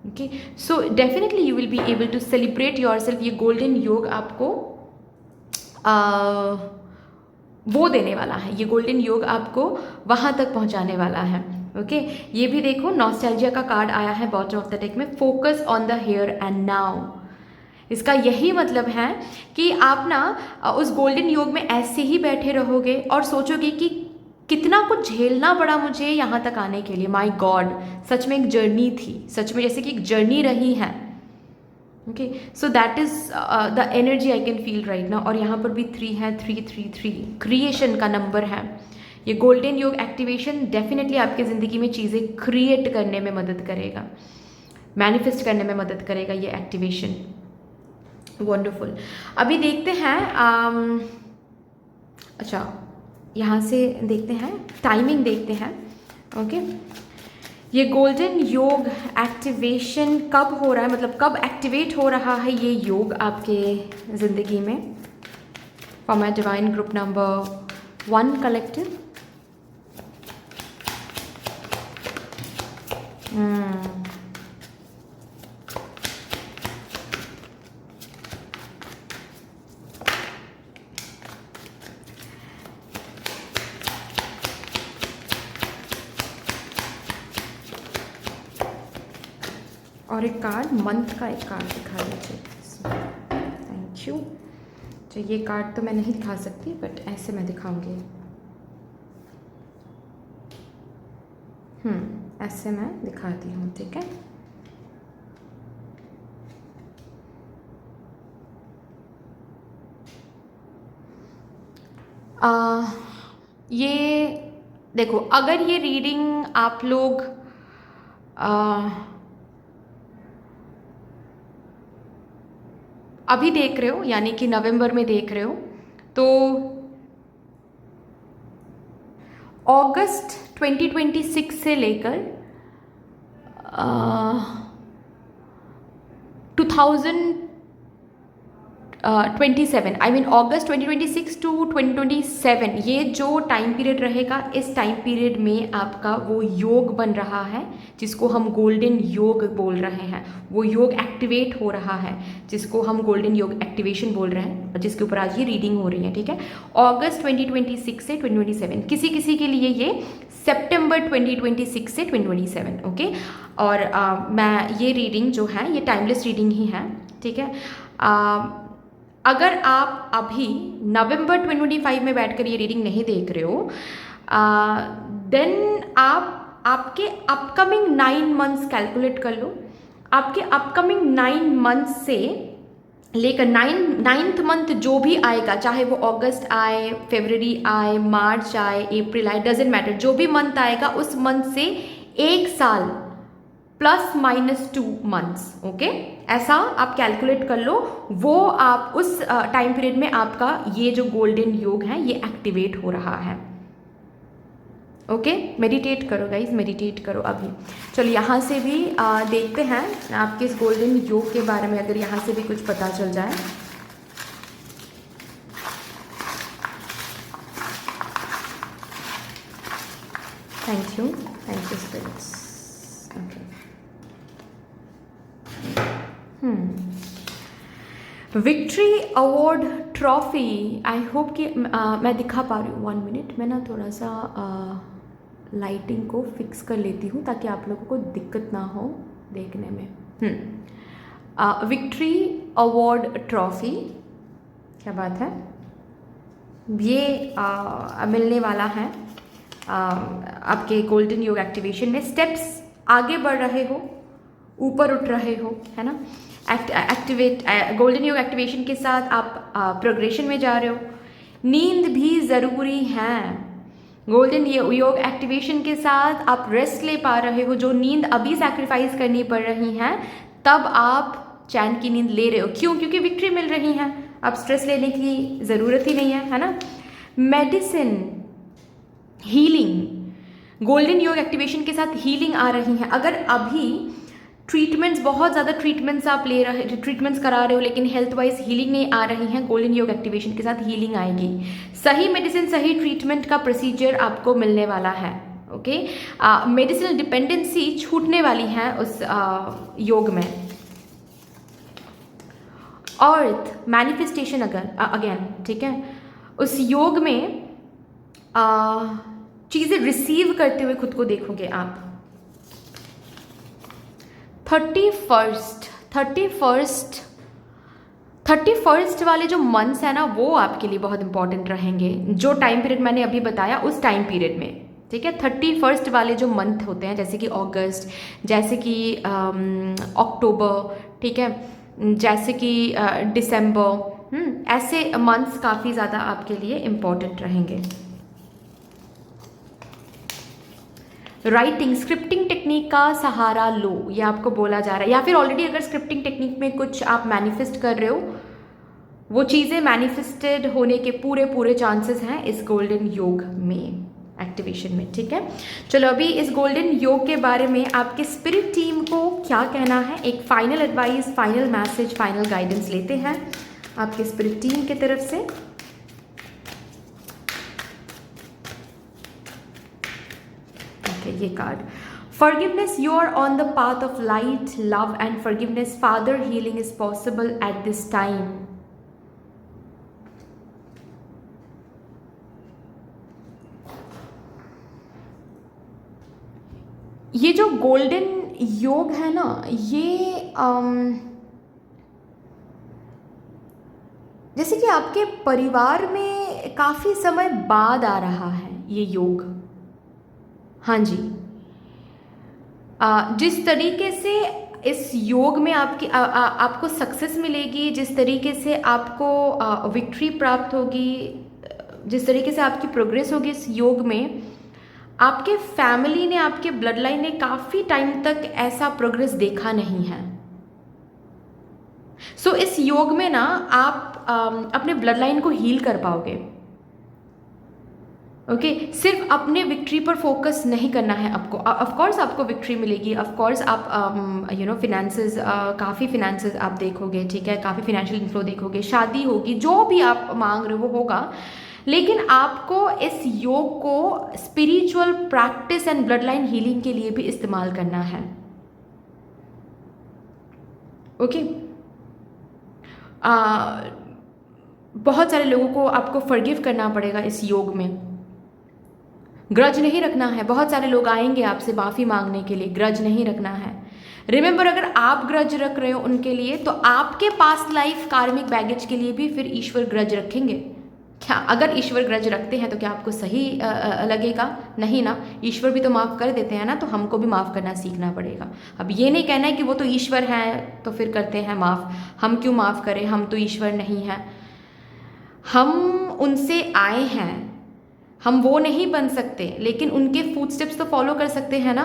Okay, so definitely you will be able to celebrate yourself. ये गोल्डन योग आपको वो देने वाला है, ये गोल्डन योग आपको वहाँ तक पहुँचाने वाला है। ओके, ये भी देखो, नॉस्टैल्जिया का कार्ड आया है बॉटम ऑफ द डेक में। Focus on the here and now. इसका यही मतलब है कि आप ना उस गोल्डन योग में ऐसे ही बैठे रहोगे और सोचोगे कि कितना कुछ झेलना पड़ा मुझे यहाँ तक आने के लिए। माय गॉड, सच में एक जर्नी थी, सच में जैसे कि एक जर्नी रही है। Okay, so that is the energy I can feel right now. और यहाँ पर भी 3 है, 333 क्रिएशन का नंबर है। ये गोल्डन योग एक्टिवेशन डेफिनेटली आपकी ज़िंदगी में चीज़ें क्रिएट करने में मदद करेगा, मैनिफेस्ट करने में मदद करेगा ये एक्टिवेशन। वंडरफुल। अभी देखते हैं अच्छा, यहाँ से देखते हैं, टाइमिंग देखते हैं। ओके, ये गोल्डन योग एक्टिवेशन कब हो रहा है, मतलब कब एक्टिवेट हो रहा है ये योग आपके ज़िंदगी में। For my divine group number 1 collective. और एक कार्ड, मंथ का एक कार्ड दिखा दीजिए। Thank you. तो ये कार्ड तो मैं नहीं दिखा सकती, बट ऐसे मैं दिखाऊंगी। ऐसे मैं दिखाती हूँ, ठीक है। ये देखो, अगर ये रीडिंग आप लोग अभी देख रहे हो, यानी कि नवंबर में देख रहे हो, तो अगस्त 2026 से लेकर 2027, आई मीन अगस्त 2026 टू 2027, ये जो टाइम पीरियड रहेगा, इस टाइम पीरियड में आपका वो योग बन रहा है जिसको हम गोल्डन योग बोल रहे हैं। वो योग एक्टिवेट हो रहा है जिसको हम गोल्डन योग एक्टिवेशन बोल रहे हैं, जिसके ऊपर आज ये रीडिंग हो रही है, ठीक है। अगस्त 2026 से 2027, किसी किसी के लिए ये सितंबर 2026 से 2027, ओके। और मैं ये रीडिंग जो है ये टाइमलेस रीडिंग ही है, ठीक है। अगर आप अभी नवंबर 2025 में बैठकर ये रीडिंग नहीं देख रहे हो, देन आपके अपकमिंग 9 मंथ्स कैलकुलेट कर लो। आपके अपकमिंग 9 मंथ्स से लेकर 9th मंथ जो भी आएगा, चाहे वो अगस्त आए, फरवरी आए, मार्च आए, अप्रैल आए, डजेंट मैटर, जो भी मंथ आएगा उस मंथ से 1 साल ±2 मंथ्स, ओके। ऐसा आप कैलकुलेट कर लो। वो आप उस टाइम पीरियड में आपका ये जो गोल्डन योग है ये एक्टिवेट हो रहा है, ओके। मेडिटेट करो गाइज, मेडिटेट करो अभी। चलो यहाँ से भी देखते हैं आपके इस गोल्डन योग के बारे में, अगर यहाँ से भी कुछ पता चल जाए। Thank you spirits, okay. Victory award trophy, I hope कि मैं दिखा पा रही हूँ। 1 मिनट, मैं ना थोड़ा सा लाइटिंग को फिक्स कर लेती हूँ ताकि आप लोगों को दिक्कत ना हो देखने में। विक्ट्री अवार्ड ट्रॉफी, क्या बात है। ये मिलने वाला है आपके गोल्डन योग एक्टिवेशन में। स्टेप्स आगे बढ़ रहे हो, ऊपर उठ रहे हो, है ना। गोल्डन योग एक्टिवेशन के साथ आप प्रोग्रेशन में जा रहे हो। नींद भी ज़रूरी है। गोल्डन योग एक्टिवेशन के साथ आप रेस्ट ले पा रहे हो। जो नींद अभी सैक्रिफाइस करनी पड़ रही है, तब आप चैन की नींद ले रहे हो। क्यों? क्योंकि विक्ट्री मिल रही है, अब स्ट्रेस लेने की ज़रूरत ही नहीं है ना। मेडिसिन, हीलिंग, गोल्डन योग एक्टिवेशन के साथ हीलिंग आ रही है। अगर अभी ट्रीटमेंट्स, बहुत ज़्यादा ट्रीटमेंट्स आप ले रहे, ट्रीटमेंट्स करा रहे हो, लेकिन हेल्थ वाइज हीलिंग नहीं आ रही है, गोल्डन योग एक्टिवेशन के साथ हीलिंग आएगी। सही मेडिसिन, सही ट्रीटमेंट का प्रोसीजर आपको मिलने वाला है, ओके। मेडिसिनल डिपेंडेंसी छूटने वाली है उस योग में। अर्थ मैनिफेस्टेशन अगेन, ठीक है। उस योग में चीज़ें रिसीव करते हुए खुद को देखोगे आप। 31st 31st वाले जो मंथ्स है ना वो आपके लिए बहुत इंपॉर्टेंट रहेंगे, जो टाइम पीरियड मैंने अभी बताया उस टाइम पीरियड में, ठीक है। 31st वाले जो मंथ होते हैं जैसे कि अगस्त, जैसे कि अक्टूबर, ठीक है, जैसे कि दिसंबर, ऐसे मंथ्स काफ़ी ज़्यादा आपके लिए इम्पॉर्टेंट रहेंगे। राइटिंग, स्क्रिप्टिंग टेक्निक का सहारा लो, ये आपको बोला जा रहा है, या फिर ऑलरेडी अगर स्क्रिप्टिंग टेक्निक में कुछ आप मैनिफेस्ट कर रहे हो, वो चीज़ें मैनिफेस्टेड होने के पूरे पूरे चांसेस हैं इस गोल्डन योग में, एक्टिवेशन में, ठीक है। चलो अभी इस गोल्डन योग के बारे में आपके स्पिरिट टीम को क्या कहना है, एक final advice, final message, final guidance लेते हैं आपके स्पिरिट टीम की तरफ से। ओके, ये card, forgiveness, you are on the path of light, love and forgiveness. Father, healing is possible at this time. ये जो गोल्डन योग है ना, ये जैसे कि आपके परिवार में काफ़ी समय बाद आ रहा है ये योग। हाँ जी, जिस तरीके से इस योग में आपको सक्सेस मिलेगी, जिस तरीके से आपको विक्ट्री प्राप्त होगी, जिस तरीके से आपकी प्रोग्रेस होगी इस योग में, आपके फैमिली ने, आपके ब्लड लाइन ने काफ़ी टाइम तक ऐसा प्रोग्रेस देखा नहीं है। सो इस योग में ना आप अपने ब्लड लाइन को हील कर पाओगे। ओके, सिर्फ अपने विक्ट्री पर फोकस नहीं करना है आपको। ऑफ कोर्स आपको विक्ट्री मिलेगी, ऑफ कोर्स आप फिनेंसेस, काफ़ी फिनेंसेस आप देखोगे, ठीक है, काफ़ी फिनेंशियल इन्फ्लो देखोगे, शादी होगी, जो भी आप मांग रहे हो वो होगा, लेकिन आपको इस योग को spiritual practice and blood line healing के लिए भी इस्तेमाल करना है। ओके, बहुत सारे लोगों को आपको फॉरगिव करना पड़ेगा इस योग में, ग्रज नहीं रखना है। बहुत सारे लोग आएंगे आपसे माफ़ी मांगने के लिए, ग्रज नहीं रखना है। रिमेंबर, अगर आप ग्रज रख रहे हो उनके लिए, तो आपके पास्ट लाइफ कार्मिक बैगेज के लिए भी फिर ईश्वर ग्रज रखेंगे क्या? अगर ईश्वर ग्रज रखते हैं तो क्या आपको सही लगेगा? नहीं ना, ईश्वर भी तो माफ़ कर देते हैं ना, तो हमको भी माफ़ करना सीखना पड़ेगा। अब ये नहीं कहना है कि वो तो ईश्वर हैं तो फिर करते हैं माफ़, हम क्यों माफ़ करें, हम तो ईश्वर नहीं हैं। हम उनसे आए हैं, हम वो नहीं बन सकते, लेकिन उनके फुटस्टेप्स तो फॉलो कर सकते हैं ना।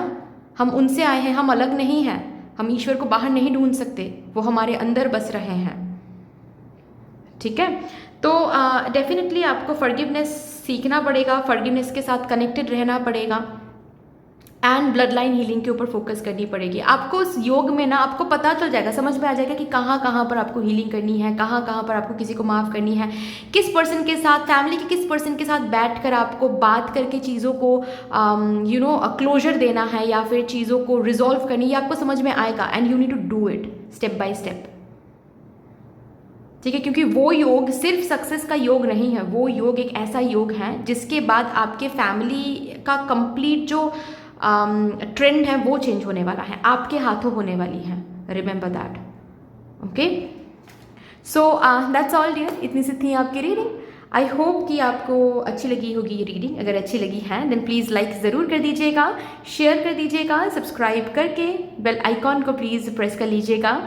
हम उनसे आए हैं, हम अलग नहीं हैं, हम ईश्वर को बाहर नहीं ढूंढ सकते, वो हमारे अंदर बस रहे हैं, ठीक है। तो डेफिनेटली आपको फॉरगिवनेस सीखना पड़ेगा, फॉरगिवनेस के साथ कनेक्टेड रहना पड़ेगा, एंड ब्लड लाइन हीलिंग के ऊपर फोकस करनी पड़ेगी। आपको इस योग में ना आपको पता चल जाएगा, समझ में आ जाएगा कि कहाँ कहाँ पर आपको हीलिंग करनी है, कहाँ कहाँ पर आपको किसी को माफ़ करनी है, किस पर्सन के साथ, फैमिली के किस पर्सन के साथ बैठकर आपको बात करके चीज़ों को क्लोजर देना है, या फिर चीज़ों को रिजॉल्व करनी, ये आपको समझ में आएगा। And you need to do it step by step, ठीक है, क्योंकि वो योग सिर्फ सक्सेस का योग नहीं है, वो योग एक ऐसा योग है जिसके बाद आपके फैमिली का कंप्लीट जो ट्रेंड है वो चेंज होने वाला है, आपके हाथों होने वाली है। Remember that. Okay, so that's all dear, इतनी सी थी आपकी रीडिंग। आई होप कि आपको अच्छी लगी होगी ये रीडिंग। अगर अच्छी लगी है देन प्लीज़ लाइक ज़रूर कर दीजिएगा, शेयर कर दीजिएगा, सब्सक्राइब करके बेल आइकॉन को प्लीज़ प्रेस कर लीजिएगा।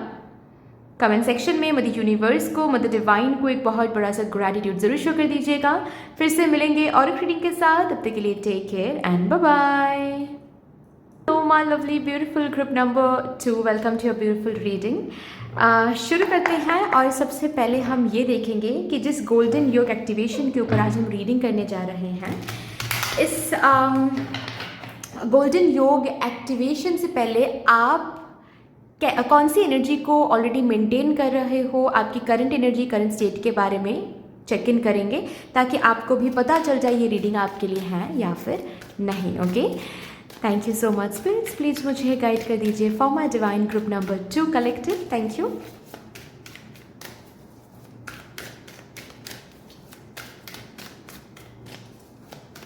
कमेंट सेक्शन में मदर यूनिवर्स को, मदर डिवाइन को एक बहुत बड़ा सा ग्रैटिट्यूड ज़रूर शो कर दीजिएगा। फिर से मिलेंगे और एक रीडिंग के साथ, तब तक के लिए take care and bye bye. तो my lovely beautiful group number 2, welcome to your beautiful reading. शुरू करते हैं, और सबसे पहले हम ये देखेंगे कि जिस गोल्डन योग एक्टिवेशन के ऊपर आज हम रीडिंग करने जा रहे हैं, इस गोल्डन योग एक्टिवेशन से पहले आप कौन सी एनर्जी को ऑलरेडी मेंटेन कर रहे हो, आपकी करंट एनर्जी, करंट स्टेट के बारे में चेक इन करेंगे, ताकि आपको भी पता चल जाए ये रीडिंग आपके लिए है या फिर नहीं। Okay, thank you so much spirits, please मुझे गाइड कर दीजिए for my divine group number 2 collective. Thank you.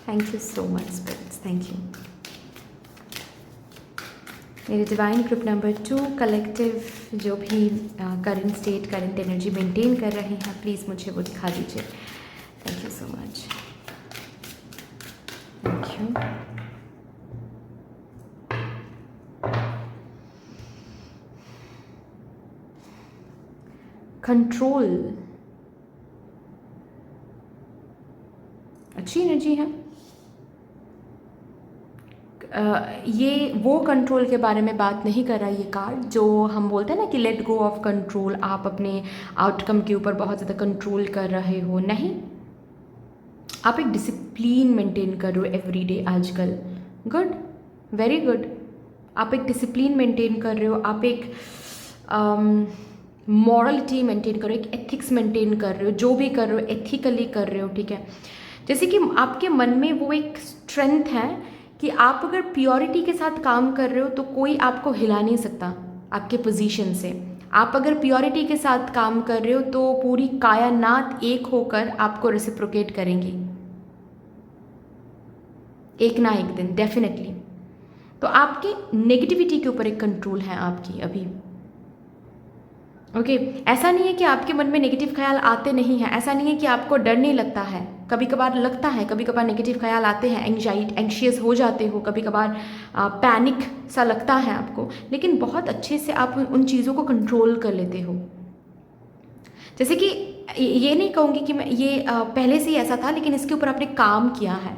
Thank you so much spirits, thank you. मेरे डिवाइन ग्रुप नंबर 2 कलेक्टिव जो भी current state current energy maintain कर रहे हैं, please मुझे वो दिखा दीजिए। Thank you so much. Thank you. Control अच्छी एनर्जी है। ये वो कंट्रोल के बारे में बात नहीं कर रहा ये कार्ड, जो हम बोलते हैं ना कि लेट गो ऑफ कंट्रोल, आप अपने आउटकम के ऊपर बहुत ज़्यादा कंट्रोल कर रहे हो। नहीं, आप एक डिसिप्लिन मेंटेन कर रहे हो एवरी डे आजकल। Good, very good. आप एक डिसिप्लिन मेंटेन कर रहे हो, आप एक मॉरलिटी मेंटेन कर रहे हो, एक एथिक्स मेंटेन कर रहे हो, जो भी कर रहे हो एथिकली कर रहे हो, ठीक है। जैसे कि आपके मन में वो एक स्ट्रेंथ है कि आप अगर प्योरिटी के साथ काम कर रहे हो तो कोई आपको हिला नहीं सकता आपके पोजीशन से। आप अगर प्योरिटी के साथ काम कर रहे हो तो पूरी कायनात एक होकर आपको रेसिप्रोकेट करेंगी एक ना एक दिन, डेफिनेटली। तो आपके नेगेटिविटी के ऊपर एक कंट्रोल है आपकी अभी। ओके, ऐसा नहीं है कि आपके मन में नेगेटिव ख्याल आते नहीं हैं, ऐसा नहीं है कि आपको डर नहीं लगता है। कभी कभार लगता है, कभी कभार नेगेटिव ख्याल आते हैं, एंग्शियस हो जाते हो, कभी कभार पैनिक सा लगता है आपको, लेकिन बहुत अच्छे से आप उन चीज़ों को कंट्रोल कर लेते हो। जैसे कि ये नहीं कहूँगी कि मैं ये पहले से ही ऐसा था, लेकिन इसके ऊपर आपने काम किया है,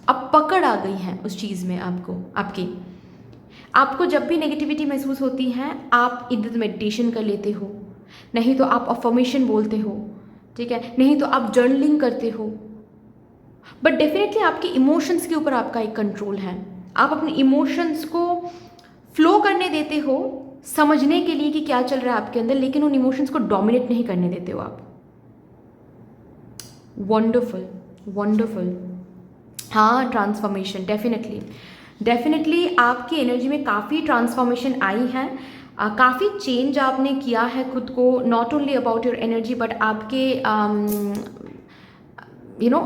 अब पकड़ आ गई है उस चीज़ में आपको जब भी नेगेटिविटी महसूस होती है आप इधर मेडिटेशन कर लेते हो, नहीं तो आप अफर्मेशन बोलते हो, ठीक है, नहीं तो आप जर्नलिंग करते हो। बट डेफिनेटली आपके इमोशंस के ऊपर आपका एक कंट्रोल है। आप अपने इमोशंस को फ्लो करने देते हो, समझने के लिए कि क्या चल रहा है आपके अंदर, लेकिन उन इमोशंस को डोमिनेट नहीं करने देते हो आप। Wonderful, wonderful. हाँ, ट्रांसफॉर्मेशन, डेफिनेटली आपकी एनर्जी में काफ़ी ट्रांसफॉर्मेशन आई है, काफ़ी चेंज आपने किया है खुद को, not only about your energy but आपके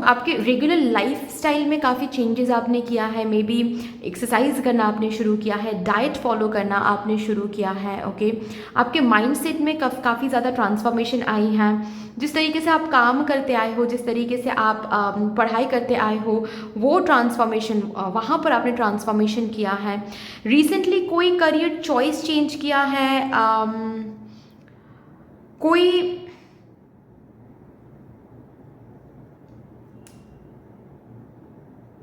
आपके रेगुलर लाइफ स्टाइल में काफ़ी चेंजेस आपने किया है। मे बी एक्सरसाइज करना आपने शुरू किया है, डाइट फॉलो करना आपने शुरू किया है। ओके, आपके माइंडसेट में काफ़ी ज़्यादा ट्रांसफॉर्मेशन आई है। जिस तरीके से आप काम करते आए हो, जिस तरीके से आप पढ़ाई करते आए हो, वो ट्रांसफॉर्मेशन, वहाँ पर आपने ट्रांसफॉर्मेशन किया है। रिसेंटली कोई करियर चॉइस चेंज किया है,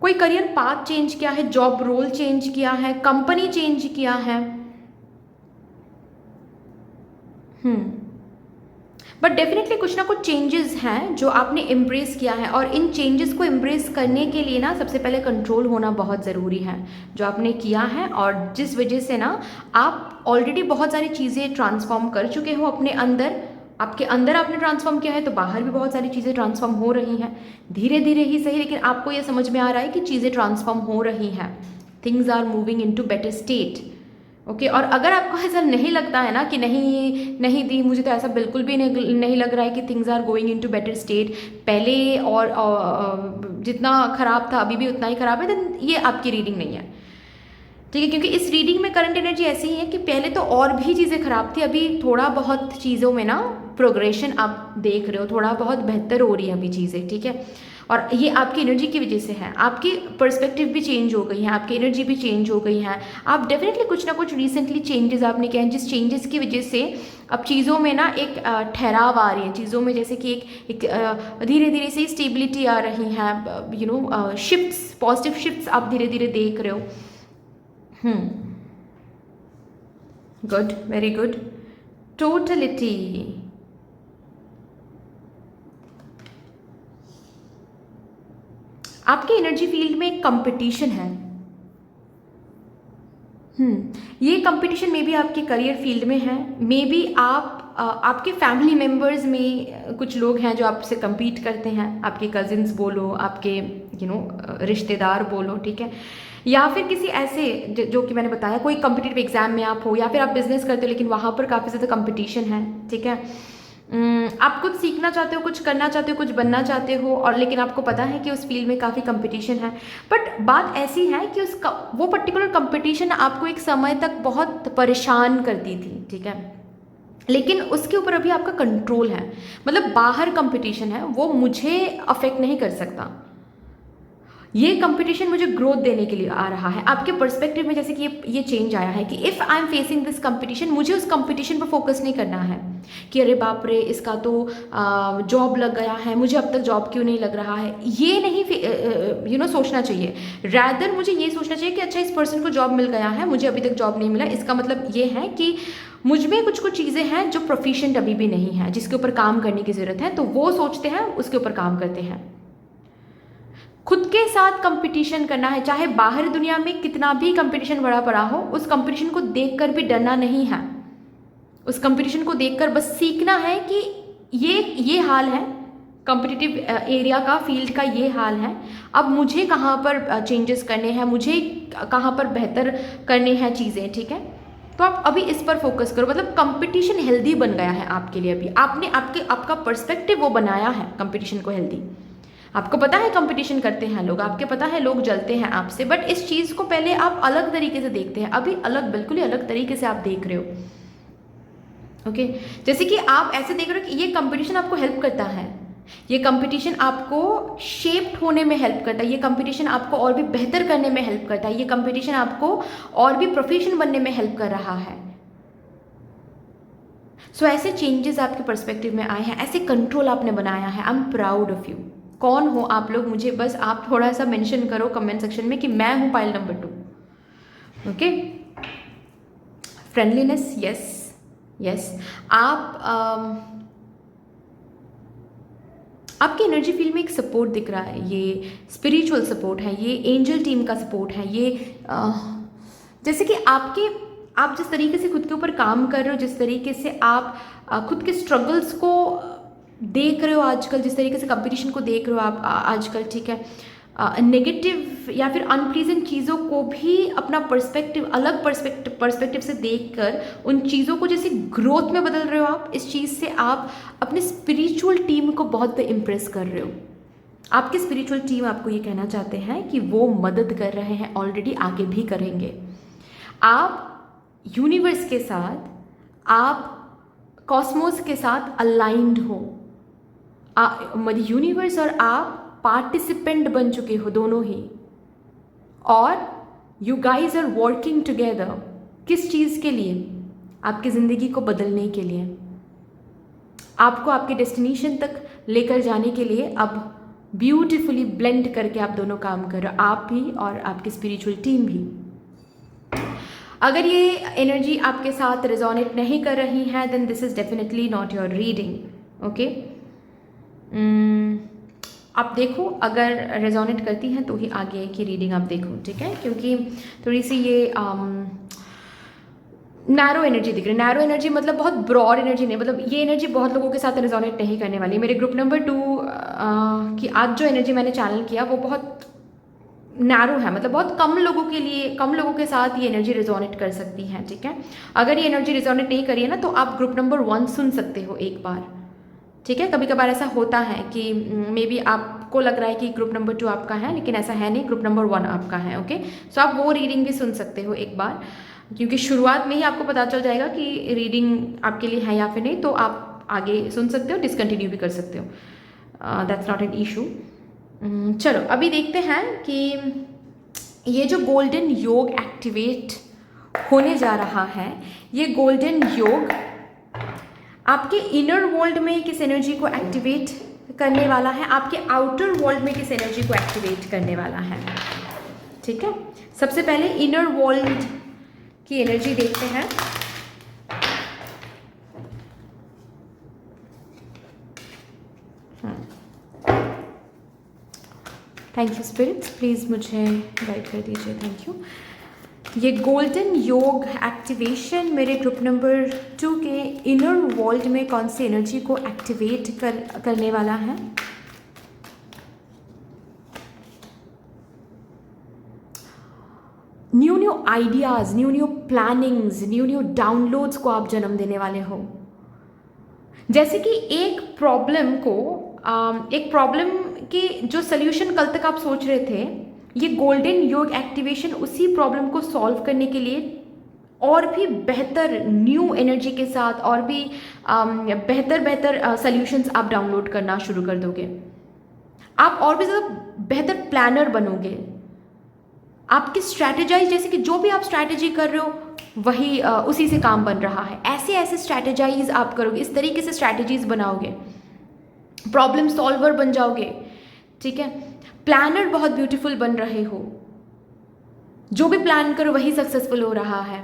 कोई करियर पाथ चेंज किया है, जॉब रोल चेंज किया है, कंपनी चेंज किया है। बट डेफिनेटली कुछ ना कुछ चेंजेस हैं जो आपने एम्ब्रेस किया है, और इन चेंजेस को एम्ब्रेस करने के लिए ना सबसे पहले कंट्रोल होना बहुत ज़रूरी है, जो आपने किया है, और जिस वजह से ना आप ऑलरेडी बहुत सारी चीज़ें ट्रांसफॉर्म कर चुके हो अपने अंदर। आपके अंदर आपने ट्रांसफॉर्म किया है तो बाहर भी बहुत सारी चीज़ें ट्रांसफॉर्म हो रही हैं, धीरे धीरे ही सही, लेकिन आपको ये समझ में आ रहा है कि चीज़ें ट्रांसफॉर्म हो रही हैं, things are moving into better state. Okay, और अगर आपको ऐसा नहीं लगता है ना कि नहीं दी, मुझे तो ऐसा बिल्कुल भी नहीं लग रहा है कि things are going into better state, पहले और जितना ख़राब था अभी भी उतना ही ख़राब है, देन ये आपकी रीडिंग नहीं है, ठीक है। क्योंकि इस रीडिंग में करंट एनर्जी ऐसी ही है कि पहले तो और भी चीज़ें ख़राब थी, अभी थोड़ा बहुत चीज़ों में ना प्रोग्रेशन आप देख रहे हो, थोड़ा बहुत बेहतर हो रही है अभी चीज़ें, ठीक है। और ये आपकी एनर्जी की वजह से है, आपकी पर्सपेक्टिव भी चेंज हो गई है, आपकी एनर्जी भी चेंज हो गई है। आप डेफिनेटली कुछ ना कुछ रिसेंटली चेंजेस आपने किए हैं, जिस चेंजेस की वजह से अब चीज़ों में ना एक ठहराव आ रही है, चीज़ों में जैसे कि एक धीरे धीरे से स्टेबिलिटी आ रही है, शिफ्ट्स, पॉजिटिव शिफ्ट्स आप धीरे धीरे देख रहे हो। Good, very good. टोटलिटी, आपके एनर्जी फील्ड में एक कंपटीशन है। ये कंपटीशन मे बी आपके करियर फील्ड में है, मे बी आपके फैमिली मेम्बर्स में कुछ लोग हैं जो आपसे compete करते हैं, आपके कजिन्स बोलो, आपके रिश्तेदार बोलो, ठीक है, या फिर किसी ऐसे जो कि मैंने बताया, कोई कॉम्पिटिटिव एग्जाम में आप हो, या फिर आप बिजनेस करते हो लेकिन वहाँ पर काफ़ी ज़्यादा कंपटीशन है, ठीक है। आप कुछ सीखना चाहते हो, कुछ करना चाहते हो, कुछ बनना चाहते हो, और लेकिन आपको पता है कि उस फील्ड में काफ़ी कंपटीशन है। बट बात ऐसी है कि वो पर्टिकुलर कंपटीशन आपको एक समय तक बहुत परेशान करती थी, ठीक है, लेकिन उसके ऊपर अभी आपका कंट्रोल है। मतलब बाहर कंपटीशन है, वो मुझे अफेक्ट नहीं कर सकता। ये कंपटीशन मुझे ग्रोथ देने के लिए आ रहा है। आपके पर्सपेक्टिव में जैसे कि ये चेंज आया है कि if I am facing this competition, मुझे उस कंपटीशन पर फोकस नहीं करना है कि अरे बाप रे इसका तो जॉब लग गया है, मुझे अब तक जॉब क्यों नहीं लग रहा है। ये नहीं सोचना चाहिए। रैदर मुझे ये सोचना चाहिए कि अच्छा इस पर्सन को जॉब मिल गया है, मुझे अभी तक जॉब नहीं मिला, इसका मतलब ये है कि मुझ में कुछ कुछ चीज़ें हैं जो प्रोफिशिएंट अभी भी नहीं है, जिसके ऊपर काम करने की ज़रूरत है। तो वो सोचते हैं, उसके ऊपर काम करते हैं। खुद के साथ कंपटीशन करना है, चाहे बाहर दुनिया में कितना भी कंपटीशन बड़ा पड़ा हो, उस कंपटीशन को देखकर भी डरना नहीं है। उस कंपटीशन को देखकर बस सीखना है कि ये हाल है, कॉम्पिटिटिव एरिया का, फील्ड का ये हाल है। अब मुझे कहाँ पर चेंजेस करने हैं, मुझे कहाँ पर बेहतर करने हैं चीज़ें, ठीक है। तो आप अभी इस पर फोकस करो। मतलब कंपटीशन हेल्दी बन गया है आपके लिए। अभी आपने आपका पर्सपेक्टिव वो बनाया है कंपटीशन को हेल्दी। आपको पता है कंपटीशन करते हैं लोग, आपके पता है लोग जलते हैं आपसे, बट इस चीज़ को पहले आप अलग तरीके से देखते हैं। अभी बिल्कुल ही अलग तरीके से आप देख रहे हो। ओके, जैसे कि आप ऐसे देख रहे हो कि ये कंपटीशन आपको हेल्प करता है, ये कंपटीशन आपको शेप्ड होने में हेल्प करता है, ये कंपटीशन आपको और भी बेहतर करने में हेल्प करता है, ये कंपटीशन आपको और भी प्रोफेशनल बनने में हेल्प कर रहा है। सो ऐसे चेंजेस आपके पर्सपेक्टिव में आए हैं, ऐसे कंट्रोल आपने बनाया है। I am proud of you. कौन हो आप लोग, मुझे बस आप थोड़ा सा मेंशन करो कमेंट सेक्शन में कि मैं हूँ pile number 2। Okay, friendliness, yes yes. आपकी एनर्जी फील्ड में एक सपोर्ट दिख रहा है, ये स्पिरिचुअल सपोर्ट है, ये एंजल टीम का सपोर्ट है। ये जैसे कि आप जिस तरीके से खुद के ऊपर काम कर रहे हो, जिस तरीके से आप खुद के स्ट्रगल्स को देख रहे हो आजकल, जिस तरीके से कंपटीशन को देख रहे हो आप आजकल, ठीक है, नेगेटिव या फिर अनप्लीजेंट चीज़ों को भी अपना अलग पर्सपेक्टिव से देखकर उन चीज़ों को जैसे ग्रोथ में बदल रहे हो आप। इस चीज़ से आप अपने स्पिरिचुअल टीम को बहुत इम्प्रेस कर रहे हो। आपके स्पिरिचुअल टीम आपको ये कहना चाहते हैं कि वो मदद कर रहे हैं, ऑलरेडी आगे भी करेंगे। आप यूनिवर्स के साथ, आप कॉस्मोस के साथ अलाइंड हो। यूनिवर्स और आप पार्टिसिपेंट बन चुके हो दोनों ही, और you guys are working together. किस चीज़ के लिए? आपकी ज़िंदगी को बदलने के लिए, आपको आपके डेस्टिनेशन तक लेकर जाने के लिए। अब ब्यूटीफुली ब्लेंड करके आप दोनों काम कर रहे हो, आप भी और आपकी स्पिरिचुअल टीम भी। अगर ये एनर्जी आपके साथ रेजोनेट नहीं कर रही है, then this is definitely not your reading. Okay, आप देखो, अगर रेजोनेट करती हैं तो ही आगे की रीडिंग आप देखो, ठीक है, क्योंकि थोड़ी सी ये नैरो एनर्जी दिख रही है। नैरो एनर्जी मतलब बहुत ब्रॉड एनर्जी नहीं, मतलब ये एनर्जी बहुत लोगों के साथ रेजोनेट नहीं करने वाली। मेरे ग्रुप नंबर 2 की आज जो एनर्जी मैंने चैनल किया वो बहुत नैरो है, मतलब बहुत कम लोगों के लिए, कम लोगों के साथ ये एनर्जी रिजोनेट कर सकती है, ठीक है। अगर ये एनर्जी रिजोनेट नहीं करी है ना, तो आप ग्रुप नंबर 1 सुन सकते हो एक बार, ठीक है। कभी कभार ऐसा होता है कि मे बी आपको लग रहा है कि ग्रुप नंबर 2 आपका है, लेकिन ऐसा है नहीं, ग्रुप नंबर 1 आपका है। ओके, सो आप वो रीडिंग भी सुन सकते हो एक बार, क्योंकि शुरुआत में ही आपको पता चल जाएगा कि रीडिंग आपके लिए है या फिर नहीं, तो आप आगे सुन सकते हो, डिसकंटिन्यू भी कर सकते हो, दैट्स नॉट एन इशू। चलो अभी देखते हैं कि ये जो गोल्डन योग एक्टिवेट होने जा रहा है, ये गोल्डन योग आपके इनर वर्ल्ड में किस एनर्जी को एक्टिवेट करने वाला है, आपके आउटर वर्ल्ड में किस एनर्जी को एक्टिवेट करने वाला है, ठीक है। सबसे पहले इनर वर्ल्ड की एनर्जी देखते हैं। थैंक यू स्पिरिट्स, प्लीज़ मुझे गाइड कर दीजिए, थैंक यू। ये गोल्डन योग एक्टिवेशन मेरे ग्रुप नंबर 2 के इनर वर्ल्ड में कौन सी एनर्जी को एक्टिवेट करने वाला है? New ideas, new plannings, new downloads को आप जन्म देने वाले हो। जैसे कि एक प्रॉब्लम के जो सल्यूशन कल तक आप सोच रहे थे, ये गोल्डन योग एक्टिवेशन उसी प्रॉब्लम को सॉल्व करने के लिए और भी बेहतर न्यू एनर्जी के साथ और भी बेहतर सल्यूशंस आप डाउनलोड करना शुरू कर दोगे। आप और भी ज़्यादा बेहतर प्लानर बनोगे। आपकी स्ट्रैटेजाइज, जैसे कि जो भी आप स्ट्रैटेजी कर रहे हो वही उसी से काम बन रहा है, ऐसे ऐसे स्ट्रैटेजाइज आप करोगे, इस तरीके से स्ट्रैटेजीज बनाओगे, प्रॉब्लम सॉल्वर बन जाओगे। ठीक है, प्लानर बहुत ब्यूटीफुल बन रहे हो, जो भी प्लान करो वही सक्सेसफुल हो रहा है।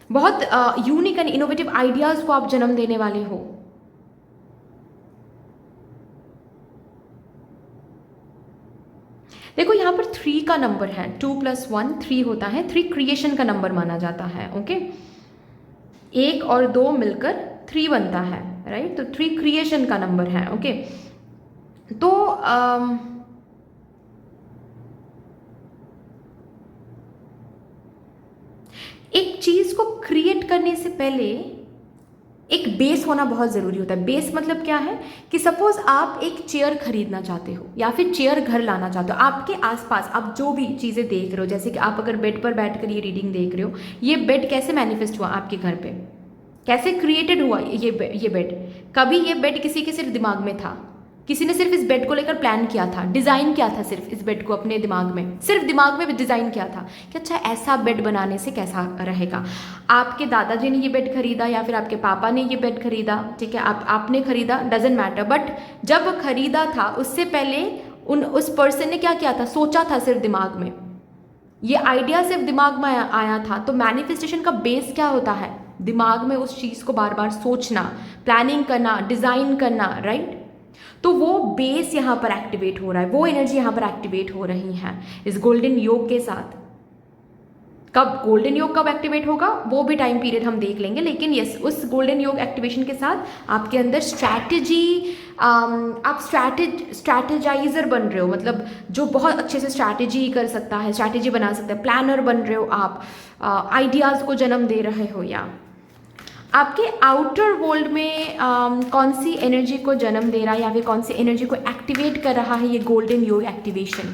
बहुत यूनिक एंड इनोवेटिव आइडियाज को आप जन्म देने वाले हो। देखो यहाँ पर 3 का नंबर है, 2 + 1 3 होता है, 3 क्रिएशन का नंबर माना जाता है। ओके, 1 और 2 मिलकर 3 बनता है, राइट। तो 3 क्रिएशन का नंबर है। ओके, तो एक चीज को क्रिएट करने से पहले एक बेस होना बहुत ज़रूरी होता है। बेस मतलब क्या है कि सपोज आप एक चेयर खरीदना चाहते हो या फिर चेयर घर लाना चाहते हो, आपके आसपास आप जो भी चीज़ें देख रहे हो, जैसे कि आप अगर बेड पर बैठकर ये रीडिंग देख रहे हो, ये बेड कैसे मैनिफेस्ट हुआ आपके घर पे, कैसे क्रिएटेड हुआ ये बेड। कभी ये बेड किसी के सिर्फ दिमाग में था, किसी ने सिर्फ इस बेड को लेकर प्लान किया था, डिज़ाइन किया था, सिर्फ इस बेड को अपने दिमाग में, सिर्फ दिमाग में डिज़ाइन किया था कि अच्छा ऐसा बेड बनाने से कैसा रहेगा। आपके दादाजी ने ये बेड खरीदा या फिर आपके पापा ने ये बेड खरीदा, ठीक है, आपने खरीदा, डजेंट मैटर, बट जब खरीदा था उससे पहले उस पर्सन ने क्या किया था, सोचा था सिर्फ दिमाग में, ये आइडिया सिर्फ दिमाग में आया था। तो मैनिफेस्टेशन का बेस क्या होता है, दिमाग में उस चीज़ को बार बार सोचना, प्लानिंग करना, डिज़ाइन करना, राइट। तो वो बेस यहाँ पर एक्टिवेट हो रहा है, वो एनर्जी यहाँ पर एक्टिवेट हो रही है इस गोल्डन योग के साथ। कब गोल्डन योग कब एक्टिवेट होगा वो भी टाइम पीरियड हम देख लेंगे, लेकिन यस, उस गोल्डन योग एक्टिवेशन के साथ आपके अंदर स्ट्रैटेजी, आप स्ट्रैटेजाइजर बन रहे हो, मतलब जो बहुत अच्छे से स्ट्रैटेजी कर सकता है, स्ट्रैटेजी बना सकता है, प्लानर बन रहे हो आप, आइडियाज़ को जन्म दे रहे हो। या आपके आउटर वर्ल्ड में कौन सी एनर्जी को जन्म दे रहा है या फिर कौन सी एनर्जी को एक्टिवेट कर रहा है ये गोल्डन योग एक्टिवेशन।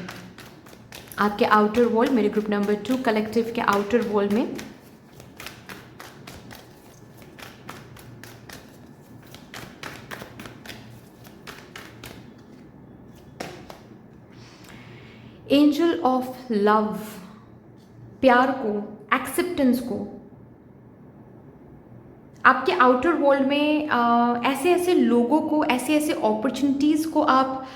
आपके आउटर वर्ल्ड, मेरे ग्रुप नंबर 2 कलेक्टिव के आउटर वर्ल्ड में एंजल ऑफ लव, प्यार को, एक्सेप्टेंस को, आपके आउटर वर्ल्ड में ऐसे ऐसे लोगों को, ऐसे ऐसे अपॉर्चुनिटीज़ को आप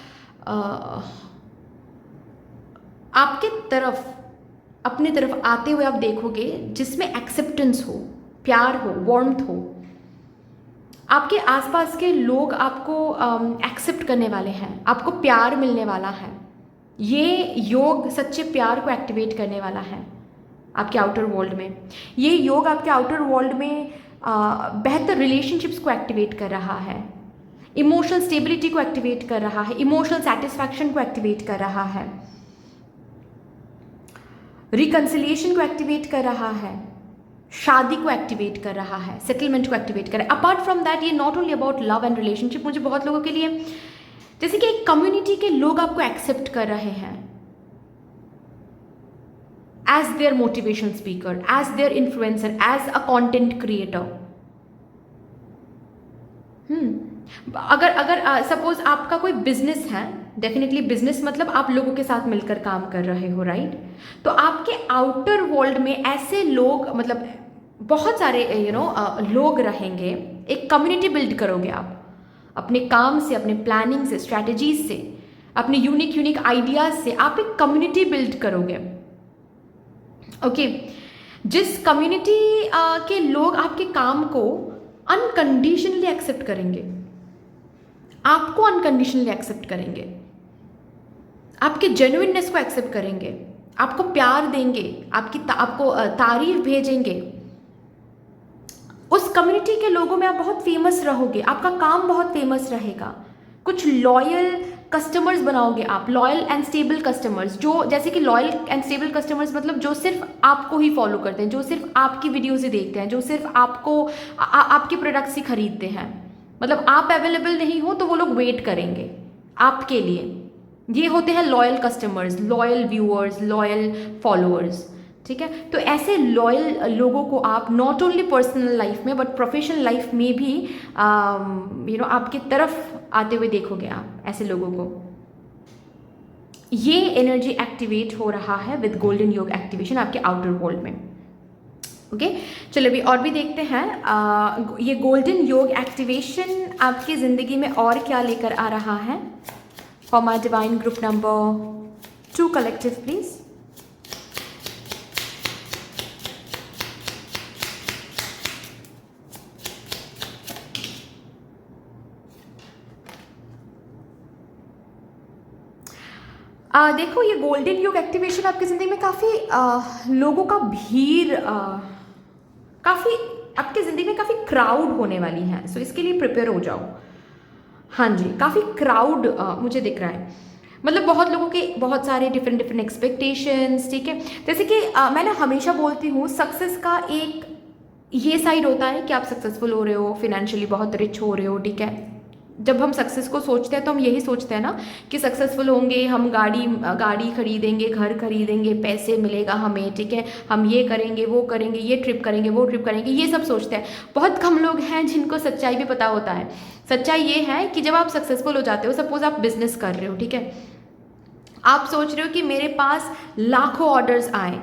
आपके तरफ, अपने तरफ आते हुए आप देखोगे जिसमें एक्सेप्टेंस हो, प्यार हो, वार्मथ हो। आपके आसपास के लोग आपको एक्सेप्ट करने वाले हैं, आपको प्यार मिलने वाला है। ये योग सच्चे प्यार को एक्टिवेट करने वाला है आपके आउटर वर्ल्ड में। ये योग आपके आउटर वर्ल्ड में बेहतर रिलेशनशिप्स को एक्टिवेट कर रहा है, इमोशनल स्टेबिलिटी को एक्टिवेट कर रहा है, इमोशनल सेटिस्फैक्शन को एक्टिवेट कर रहा है, रिकंसिलिएशन को एक्टिवेट कर रहा है, शादी को एक्टिवेट कर रहा है, सेटलमेंट को एक्टिवेट कर रहा है। अपार्ट फ्रॉम दैट, ये not only about love and relationship, मुझे बहुत लोगों के लिए जैसे कि एक कम्युनिटी के लोग आपको एक्सेप्ट कर रहे हैं as their motivation speaker, as their influencer, as a content creator. अगर सपोज आपका कोई बिजनेस है, डेफिनेटली बिजनेस मतलब आप लोगों के साथ मिलकर काम कर रहे हो, राइट। तो आपके आउटर वर्ल्ड में ऐसे लोग, मतलब बहुत सारे लोग रहेंगे, एक कम्युनिटी बिल्ड करोगे आप अपने काम से, अपने प्लानिंग से, स्ट्रैटेजीज से, अपने यूनिक आइडियाज से आप एक कम्युनिटी बिल्ड करोगे। ओके, जिस कम्युनिटी के लोग आपके काम को अनकंडीशनली एक्सेप्ट करेंगे, आपको अनकंडीशनली एक्सेप्ट करेंगे, आपके जेन्युइननेस को एक्सेप्ट करेंगे, आपको प्यार देंगे, आपको तारीफ भेजेंगे, उस कम्युनिटी के लोगों में आप बहुत फेमस रहोगे, आपका काम बहुत फेमस रहेगा। कुछ लॉयल कस्टमर्स बनाओगे आप, लॉयल एंड स्टेबल कस्टमर्स, जो जैसे कि लॉयल एंड स्टेबल कस्टमर्स मतलब जो सिर्फ आपको ही फॉलो करते हैं, जो सिर्फ आपकी वीडियोज़ ही देखते हैं, जो सिर्फ आपकी प्रोडक्ट्स ही खरीदते हैं, मतलब आप अवेलेबल नहीं हो तो वो लोग वेट करेंगे आपके लिए। ये होते हैं loyal customers, loyal viewers, loyal followers, ठीक है। तो ऐसे लॉयल लोगों को आप नॉट ओनली पर्सनल लाइफ में बट प्रोफेशनल लाइफ में भी आपकी तरफ आते हुए देखोगे आप ऐसे लोगों को। ये एनर्जी एक्टिवेट हो रहा है विद गोल्डन योग एक्टिवेशन आपके आउटर वर्ल्ड में। ओके चलो अभी और भी देखते हैं ये गोल्डन योग एक्टिवेशन आपकी ज़िंदगी में और क्या लेकर आ रहा है। For my divine group number 2 collective please. देखो ये गोल्डन योग एक्टिवेशन आपकी ज़िंदगी में काफ़ी लोगों का भीड़ काफ़ी आपकी ज़िंदगी में काफ़ी क्राउड होने वाली है। सो इसके लिए प्रिपेयर हो जाओ। हाँ जी काफ़ी क्राउड मुझे दिख रहा है, मतलब बहुत लोगों के बहुत सारे डिफरेंट एक्सपेक्टेशंस, ठीक है। जैसे कि मैं ना हमेशा बोलती हूँ सक्सेस का एक ये साइड होता है कि आप सक्सेसफुल हो रहे हो, फिनेंशियली बहुत रिच हो रहे हो, ठीक है। जब हम सक्सेस को सोचते हैं तो हम यही सोचते हैं ना कि सक्सेसफुल होंगे, हम गाड़ी खरीदेंगे, घर खरीदेंगे, पैसे मिलेगा हमें, ठीक है, हम ये करेंगे वो करेंगे, ये ट्रिप करेंगे वो ट्रिप करेंगे, ये सब सोचते हैं। बहुत कम लोग हैं जिनको सच्चाई भी पता होता है। सच्चाई ये है कि जब आप सक्सेसफुल हो जाते हो, सपोज आप बिजनेस कर रहे हो, ठीक है, आप सोच रहे हो कि मेरे पास लाखों ऑर्डर्स आए,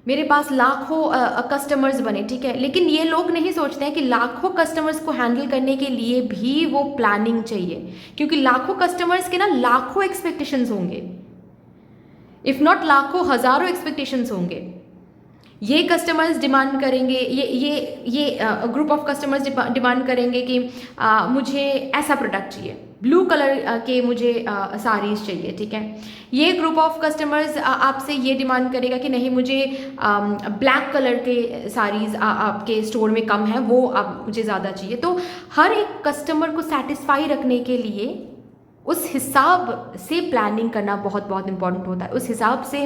मेरे पास लाखों कस्टमर्स बने, ठीक है, लेकिन ये लोग नहीं सोचते हैं कि लाखों कस्टमर्स को हैंडल करने के लिए भी वो प्लानिंग चाहिए, क्योंकि लाखों कस्टमर्स के ना लाखों एक्सपेक्टेशंस होंगे, इफ नॉट लाखों हजारों एक्सपेक्टेशंस होंगे। ये कस्टमर्स डिमांड करेंगे, ये ग्रुप ऑफ कस्टमर्स डिमांड करेंगे कि मुझे ऐसा प्रोडक्ट चाहिए, ब्लू कलर के मुझे साड़ीज़ चाहिए, ठीक है। ये ग्रुप ऑफ कस्टमर्स आपसे ये डिमांड करेगा कि नहीं मुझे ब्लैक कलर के साड़ीज़ आपके स्टोर में कम है, वो आप मुझे ज़्यादा चाहिए। तो हर एक कस्टमर को सेटिस्फाई रखने के लिए उस हिसाब से प्लानिंग करना बहुत बहुत इंपॉर्टेंट होता है। उस हिसाब से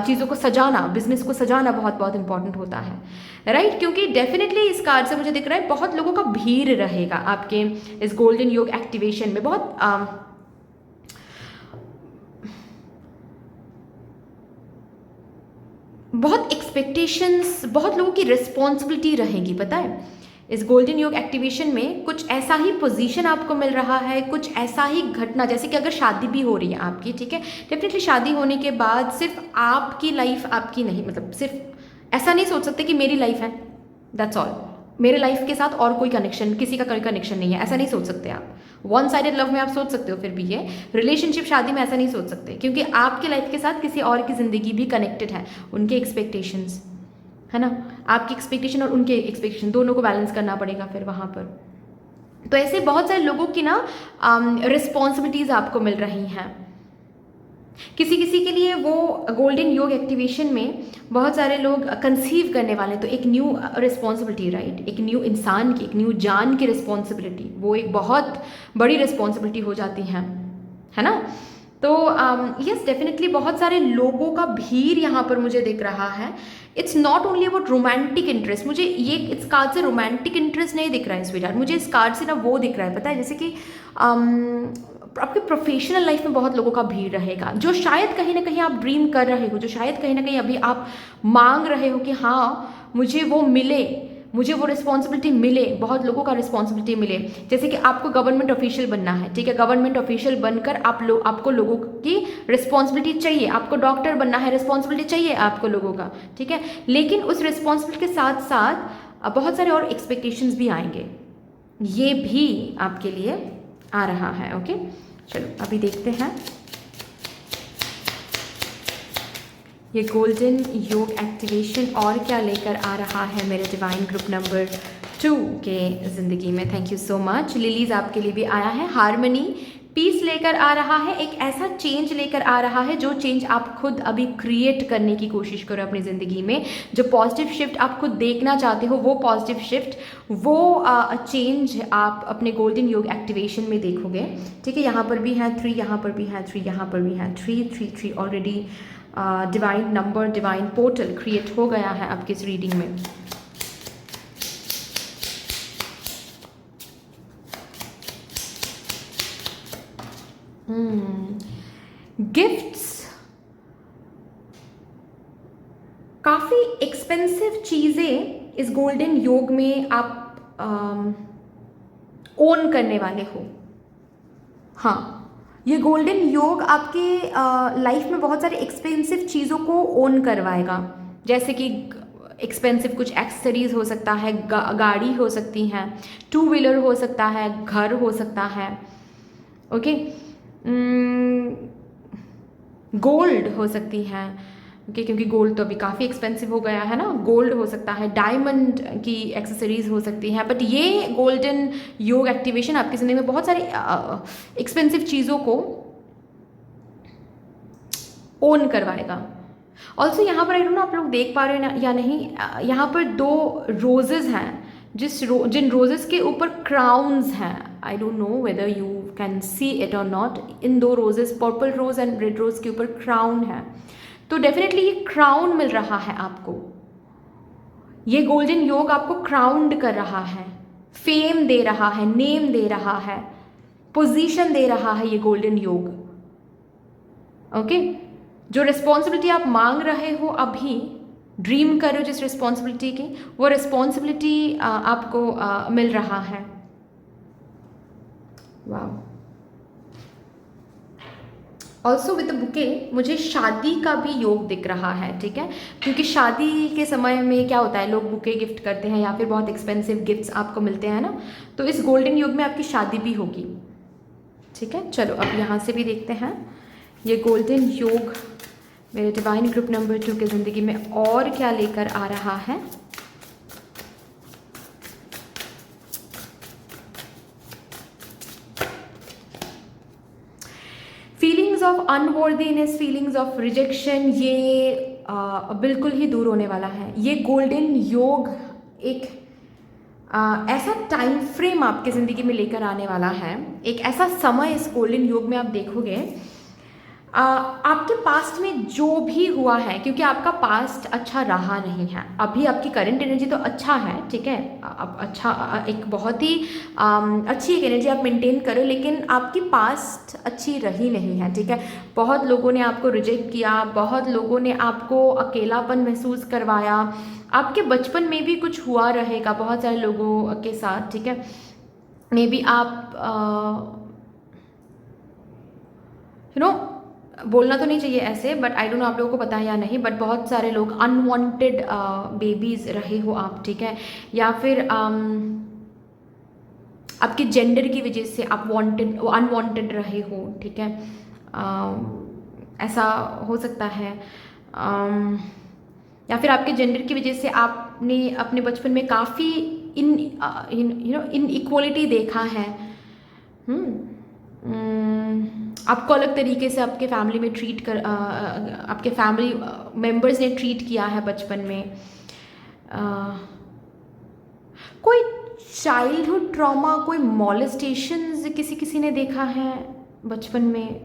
चीज़ों को सजाना, बिजनेस को सजाना बहुत बहुत इंपॉर्टेंट होता है, राइट। क्योंकि डेफिनेटली इस कार्ड से मुझे दिख रहा है बहुत लोगों का भीड़ रहेगा आपके इस गोल्डन योग एक्टिवेशन में। बहुत एक्सपेक्टेशंस, बहुत लोगों की रिस्पॉन्सिबिलिटी रहेगी, पता है। इस गोल्डन योग एक्टिवेशन में कुछ ऐसा ही पोजीशन आपको मिल रहा है, कुछ ऐसा ही घटना, जैसे कि अगर शादी भी हो रही है आपकी, ठीक है, डेफिनेटली शादी होने के बाद सिर्फ आपकी लाइफ आपकी नहीं, मतलब सिर्फ ऐसा नहीं सोच सकते कि मेरी लाइफ है दैट्स ऑल, मेरे लाइफ के साथ और कोई कनेक्शन, किसी का कोई कनेक्शन नहीं है, ऐसा नहीं सोच सकते आप। वन साइडेड लव में आप सोच सकते हो, फिर भी ये रिलेशनशिप शादी में ऐसा नहीं सोच सकते, क्योंकि आपकी लाइफ के साथ किसी और की ज़िंदगी भी कनेक्टेड है, उनके एक्सपेक्टेशंस है ना, आपकी एक्सपेक्टेशन और उनके एक्सपेक्टेशन दोनों को बैलेंस करना पड़ेगा फिर वहाँ पर। तो ऐसे बहुत सारे लोगों की ना रिस्पॉन्सिबिलिटीज़ आपको मिल रही हैं। किसी किसी के लिए वो गोल्डन योग एक्टिवेशन में बहुत सारे लोग कंसीव करने वाले, तो एक न्यू रिस्पॉन्सिबिलिटी, राइट, एक न्यू इंसान की, एक न्यू जान की रिस्पॉन्सिबिलिटी, वो एक बहुत बड़ी रिस्पॉन्सिबिलिटी हो जाती है ना। तो यस डेफिनेटली बहुत सारे लोगों का भीड़ यहाँ पर मुझे दिख रहा है। It's not only about romantic interest, मुझे ये इस कार्ड से रोमांटिक इंटरेस्ट नहीं दिख रहा है स्वीटहार्ट, मुझे इस कार्ड से ना वो दिख रहा है, पता है, जैसे कि आपके प्रोफेशनल लाइफ में बहुत लोगों का भीड़ रहेगा, जो शायद कहीं ना कहीं आप ड्रीम कर रहे हो, जो शायद कहीं ना कहीं अभी आप मांग रहे हो कि हाँ मुझे वो मिले, मुझे वो रिस्पॉन्सिबिलिटी मिले, बहुत लोगों का रिस्पॉन्सिबिलिटी मिले। जैसे कि आपको गवर्नमेंट ऑफिशियल बनना है, ठीक है, गवर्नमेंट ऑफिशियल बनकर आपको लोगों की रिस्पॉन्सिबिलिटी चाहिए, आपको डॉक्टर बनना है, रिस्पॉन्सिबिलिटी चाहिए आपको लोगों का, ठीक है, लेकिन उस रिस्पॉन्सिबिलिटी के साथ साथ बहुत सारे और एक्सपेक्टेशंस भी आएंगे, ये भी आपके लिए आ रहा है। ओके चलो अभी देखते हैं ये गोल्डन योग एक्टिवेशन और क्या लेकर आ रहा है मेरे डिवाइन ग्रुप नंबर 2 के ज़िंदगी में। Thank you so much. Lilies आपके लिए भी आया है, हार्मनी, पीस लेकर आ रहा है, एक ऐसा चेंज लेकर आ रहा है जो चेंज आप खुद अभी क्रिएट करने की कोशिश करो अपनी ज़िंदगी में। जो पॉजिटिव शिफ्ट आप खुद देखना चाहते हो, वो पॉजिटिव शिफ्ट, वो चेंज आप अपने गोल्डन योग एक्टिवेशन में देखोगे, ठीक है। यहाँ पर भी है 3, यहाँ पर भी है 3, यहाँ पर भी है 3 3 3 already divine number, divine portal create हो गया है आपकी इस रीडिंग में। गिफ्ट्स, काफ़ी एक्सपेंसिव चीज़ें इस गोल्डन योग में आप ओन करने वाले हो। हाँ, ये गोल्डन योग आपके लाइफ में बहुत सारे एक्सपेंसिव चीज़ों को ओन करवाएगा, जैसे कि एक्सपेंसिव कुछ एक्सेसरीज हो सकता है, गाड़ी हो सकती हैं, 2 व्हीलर हो सकता है, घर हो सकता है, ओके, गोल्ड हो सकती हैं, ओके, क्योंकि गोल्ड तो अभी काफ़ी एक्सपेंसिव हो गया है ना। गोल्ड हो सकता है, डायमंड की एक्सेसरीज हो सकती हैं। बट ये गोल्डन योग एक्टिवेशन आपकी ज़िंदगी में बहुत सारी एक्सपेंसिव चीज़ों को ओन करवाएगा। ऑल्सो यहाँ पर आई डोंट नो आप लोग देख पा रहे हो या नहीं, यहाँ पर 2 रोजेज़ हैं, जिन रोजेज़ के ऊपर क्राउन्स हैं। I don't know whether you can see it और not. In 2 roses, purple rose and red rose के ऊपर क्राउन है, तो डेफिनेटली ये क्राउन मिल रहा है आपको। ये गोल्डन योग आपको क्राउंड कर रहा है, फेम दे रहा है, नेम दे रहा है, पोजीशन दे रहा है ये गोल्डन योग, ओके। जो रिस्पॉन्सिबिलिटी आप मांग रहे हो, अभी ड्रीम कर रहे हो जिस रिस्पॉन्सिबिलिटी की, वो रिस्पॉन्सिबिलिटी आपको मिल रहा है। वाह। ऑल्सो विद द बुके मुझे शादी का भी योग दिख रहा है, ठीक है, क्योंकि शादी के समय में क्या होता है, लोग बुके गिफ्ट करते हैं या फिर बहुत एक्सपेंसिव गिफ्ट्स आपको मिलते हैं ना। तो इस गोल्डन योग में आपकी शादी भी होगी, ठीक है। चलो अब यहाँ से भी देखते हैं ये गोल्डन योग मेरे डिवाइन ग्रुप नंबर 2 की ज़िंदगी में और क्या लेकर आ रहा है। Feelings of unworthiness, feelings of rejection, ये बिल्कुल ही दूर होने वाला है। ये गोल्डन योग एक ऐसा टाइम फ्रेम आपकी ज़िंदगी में लेकर आने वाला है, एक ऐसा समय इस गोल्डन योग में आप देखोगे। आपके पास्ट में जो भी हुआ है, क्योंकि आपका पास्ट अच्छा रहा नहीं है, अभी आपकी करंट एनर्जी तो अच्छा है, ठीक है, अब अच्छा एक बहुत ही अच्छी एक एनर्जी आप मेंटेन करो, लेकिन आपकी पास्ट अच्छी रही नहीं है, ठीक है। बहुत लोगों ने आपको रिजेक्ट किया, बहुत लोगों ने आपको अकेलापन महसूस करवाया, आपके बचपन में भी कुछ हुआ रहेगा बहुत सारे लोगों के साथ, ठीक है। मे बी आप यू नो बोलना तो नहीं चाहिए ऐसे, बट आई डोंट नो आप लोगों को पता है या नहीं, बट बहुत सारे लोग अनवांटेड बेबीज़ रहे हो आप, ठीक है, या फिर आपके जेंडर की वजह से आप अनवांटेड रहे हो, ठीक है, ऐसा हो सकता है। या फिर आपके जेंडर की वजह से आपने अपने बचपन में काफ़ी इनइक्वालिटी देखा है। आपको अलग तरीके से आपके फैमिली में ट्रीट कर आपके फैमिली मेंबर्स ने ट्रीट किया है बचपन में। कोई चाइल्डहुड ट्रॉमा, कोई मॉलेस्टेशंस किसी ने देखा है बचपन में।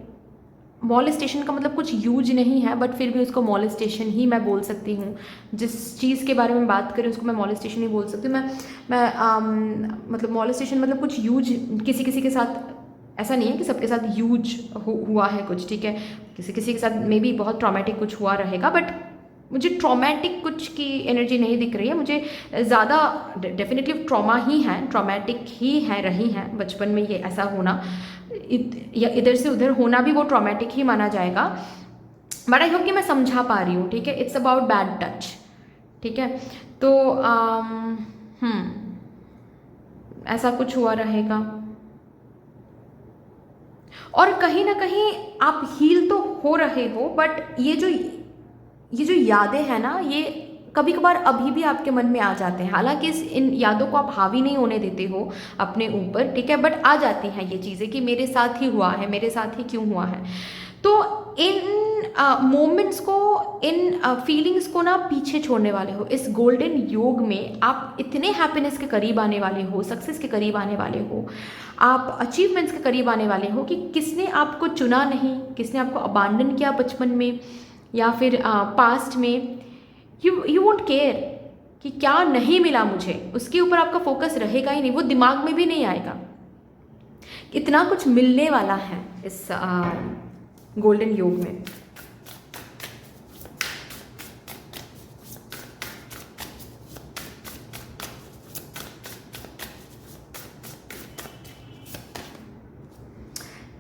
मॉलेस्टेशन का मतलब कुछ यूज नहीं है, बट फिर भी उसको मॉलेस्टेशन ही मैं बोल सकती हूँ। जिस चीज़ के बारे में बात करें उसको मैं मॉलेस्टेशन ही बोल सकती हूँ। मैं मतलब मॉलेस्टेशन मतलब कुछ यूज किसी के साथ, ऐसा नहीं है कि सबके साथ यूज हुआ है कुछ, ठीक है, किसी के साथ मे बी बहुत ट्रॉमेटिक कुछ हुआ रहेगा, बट मुझे ट्रॉमेटिक कुछ की एनर्जी नहीं दिख रही है। मुझे ज़्यादा डेफिनेटली ट्रॉमा ही है, ट्रॉमेटिक ही है रही हैं बचपन में ये ऐसा होना, या इधर से उधर होना भी वो ट्रॉमेटिक ही माना जाएगा। बट आई होप कि मैं समझा पा रही हूँ, ठीक है। इट्स अबाउट बैड टच, ठीक है। तो ऐसा कुछ हुआ रहेगा, और कहीं ना कहीं आप हील तो हो रहे हो, बट ये जो यादें हैं ना, ये कभी कभार अभी भी आपके मन में आ जाते हैं। हालांकि इन यादों को आप हावी नहीं होने देते हो अपने ऊपर, ठीक है, बट आ जाती हैं ये चीज़ें कि मेरे साथ ही हुआ है, मेरे साथ ही क्यों हुआ है। तो इन मोमेंट्स को, इन फीलिंग्स को ना पीछे छोड़ने वाले हो। इस गोल्डन योग में आप इतने हैप्पीनेस के करीब आने वाले हो, सक्सेस के करीब आने वाले हो, आप अचीवमेंट्स के करीब आने वाले हो कि किसने आपको चुना नहीं, किसने आपको अबांडन किया बचपन में या फिर पास्ट में। यू वोंट केयर कि क्या नहीं मिला मुझे, उसके ऊपर आपका फोकस रहेगा ही नहीं, वो दिमाग में भी नहीं आएगा। इतना कुछ मिलने वाला है इस गोल्डन योग में।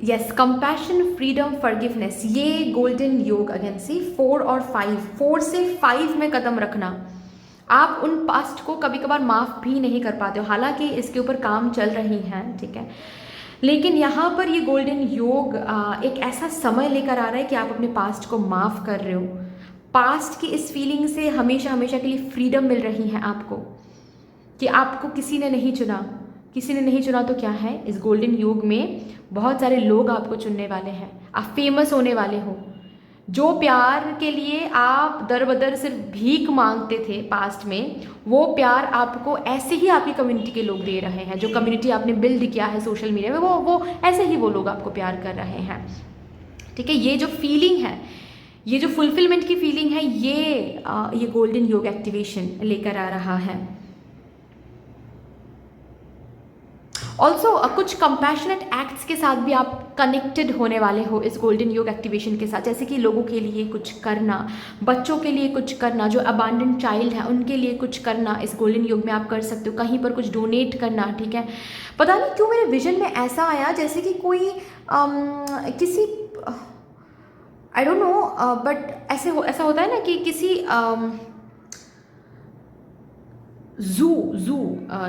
यस, कंपैशन, फ्रीडम, फॉरगिवनेस, ये गोल्डन योग अगेन सी 4 और 5, 4 से 5 में कदम रखना। आप उन पास्ट को कभी कभार माफ़ भी नहीं कर पाते हो, हालांकि इसके ऊपर काम चल रही हैं, ठीक है, लेकिन यहाँ पर ये गोल्डन योग एक ऐसा समय लेकर आ रहा है कि आप अपने पास्ट को माफ़ कर रहे हो। पास्ट की इस फीलिंग से हमेशा हमेशा के लिए फ्रीडम मिल रही है आपको, कि आपको किसी ने नहीं चुना। किसी ने नहीं चुना तो क्या है, इस गोल्डन योग में बहुत सारे लोग आपको चुनने वाले हैं। आप फेमस होने वाले हो। जो प्यार के लिए आप दर बदर सिर्फ भीख मांगते थे पास्ट में, वो प्यार आपको ऐसे ही आपकी कम्युनिटी के लोग दे रहे हैं। जो कम्युनिटी आपने बिल्ड किया है सोशल मीडिया में, वो ऐसे ही वो लोग आपको प्यार कर रहे हैं, ठीक है। ये जो फीलिंग है, ये जो फुलफिलमेंट की फीलिंग है, ये गोल्डन योग एक्टिवेशन लेकर आ रहा है। ऑल्सो कुछ कंपैशनेट एक्ट्स के साथ भी आप कनेक्टेड होने वाले हो इस गोल्डन योग एक्टिवेशन के साथ, जैसे कि लोगों के लिए कुछ करना, बच्चों के लिए कुछ करना, जो अबांडन चाइल्ड है उनके लिए कुछ करना इस गोल्डन योग में आप कर सकते हो। कहीं पर कुछ डोनेट करना, ठीक है। पता नहीं क्यों मेरे विजन में ऐसा आया जैसे कि कोई किसी, आई डोंट नो, बट ऐसा होता है ना कि किसी ज़ू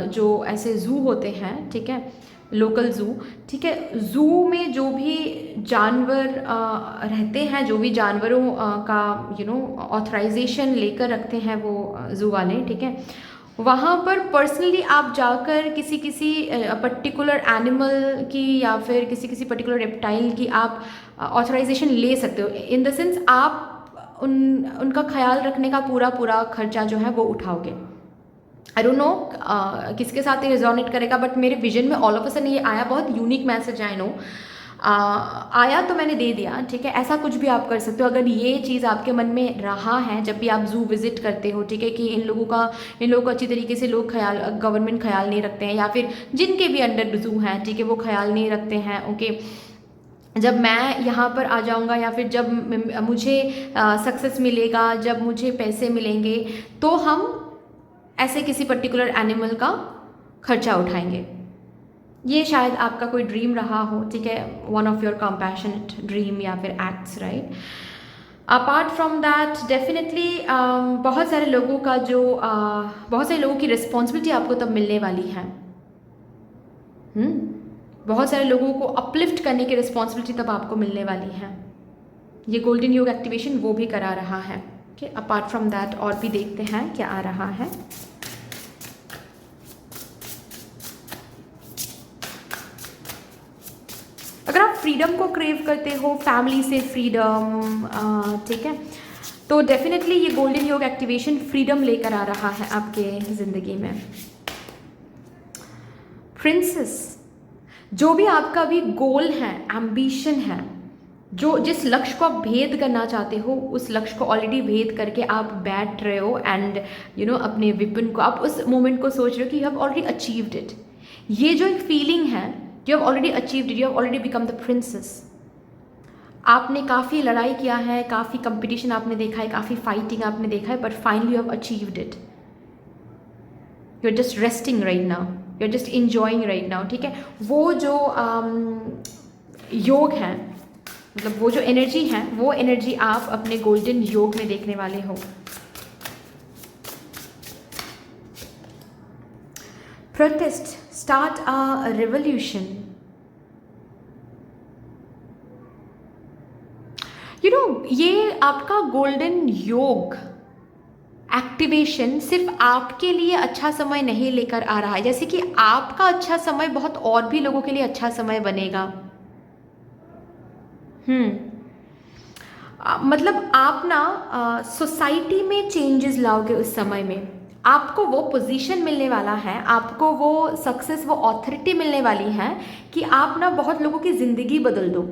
जो ऐसे ज़ू होते हैं, ठीक है, लोकल ज़ू, ठीक है, ज़ू में जो भी जानवर रहते हैं, जो भी जानवरों का ऑथराइजेशन लेकर रखते हैं वो ज़ू वाले, ठीक है, वहाँ पर पर्सनली आप जाकर किसी पर्टिकुलर एनिमल की या फिर किसी पर्टिकुलर रेप्टाइल की आप ऑथराइजेशन ले सकते हो। इन द सेंस आप उनका ख्याल रखने का पूरा खर्चा जो है वो उठाओगे। आई डोंट नो किसके साथ ये रिजोनेट करेगा, बट मेरे विजन में ऑल ऑफ अ सडन ये आया। बहुत यूनिक मैसेज, आई नो, आया तो मैंने दे दिया, ठीक है। ऐसा कुछ भी आप कर सकते हो अगर ये चीज़ आपके मन में रहा है जब भी आप ज़ू विजिट करते हो, ठीक है, कि इन लोगों को अच्छी तरीके से लोग गवर्नमेंट ख्याल नहीं रखते हैं, या फिर जिनके भी अंडर ज़ू हैं, ठीक है, वो ख्याल नहीं रखते हैं। ओके, जब मैं यहाँ पर आ जाऊँगा या फिर जब मुझे सक्सेस मिलेगा, जब मुझे पैसे मिलेंगे, तो हम ऐसे किसी पर्टिकुलर एनिमल का खर्चा उठाएंगे। ये शायद आपका कोई ड्रीम रहा हो, ठीक है, one of your compassionate dream या फिर acts, right. Apart from that definitely बहुत सारे लोगों की रिस्पॉन्सिबिलिटी आपको तब मिलने वाली है। बहुत सारे लोगों को अपलिफ्ट करने की रिस्पॉन्सिबिलिटी तब आपको मिलने वाली है। ये गोल्डन योग एक्टिवेशन वो भी करा रहा है। ओके, अपार्ट फ्रॉम दैट और भी देखते हैं क्या आ रहा है। अगर आप फ्रीडम को क्रेव करते हो, फैमिली से फ्रीडम, ठीक है, तो डेफिनेटली ये गोल्डन योग एक्टिवेशन फ्रीडम लेकर आ रहा है आपके ज़िंदगी में। प्रिंसेस, जो भी आपका भी गोल है, एम्बिशन है, जिस लक्ष्य को आप भेद करना चाहते हो, उस लक्ष्य को ऑलरेडी भेद करके आप बैठ रहे हो एंड अपने विपिन को, आप उस मोमेंट को सोच रहे हो कि you have already achieved it. ये जो एक फीलिंग है, you have already achieved it, you have already become the princess. आपने काफ़ी लड़ाई किया है, काफ़ी कंपटीशन आपने देखा है, काफ़ी फाइटिंग आपने देखा है, but finally you have achieved it. You are just resting right now, you are just enjoying right now, ठीक है। वो जो योग है, मतलब वो जो एनर्जी है, वो एनर्जी आप अपने गोल्डन योग में देखने वाले हो। Protest, start a revolution. ये आपका गोल्डन योग एक्टिवेशन सिर्फ आपके लिए अच्छा समय नहीं लेकर आ रहा है, जैसे कि आपका अच्छा समय बहुत और भी लोगों के लिए अच्छा समय बनेगा। मतलब आप ना सोसाइटी में चेंजेस लाओगे उस समय में। आपको वो पोजीशन मिलने वाला है, आपको वो सक्सेस, वो ऑथोरिटी मिलने वाली है कि आप ना बहुत लोगों की ज़िंदगी बदल दो।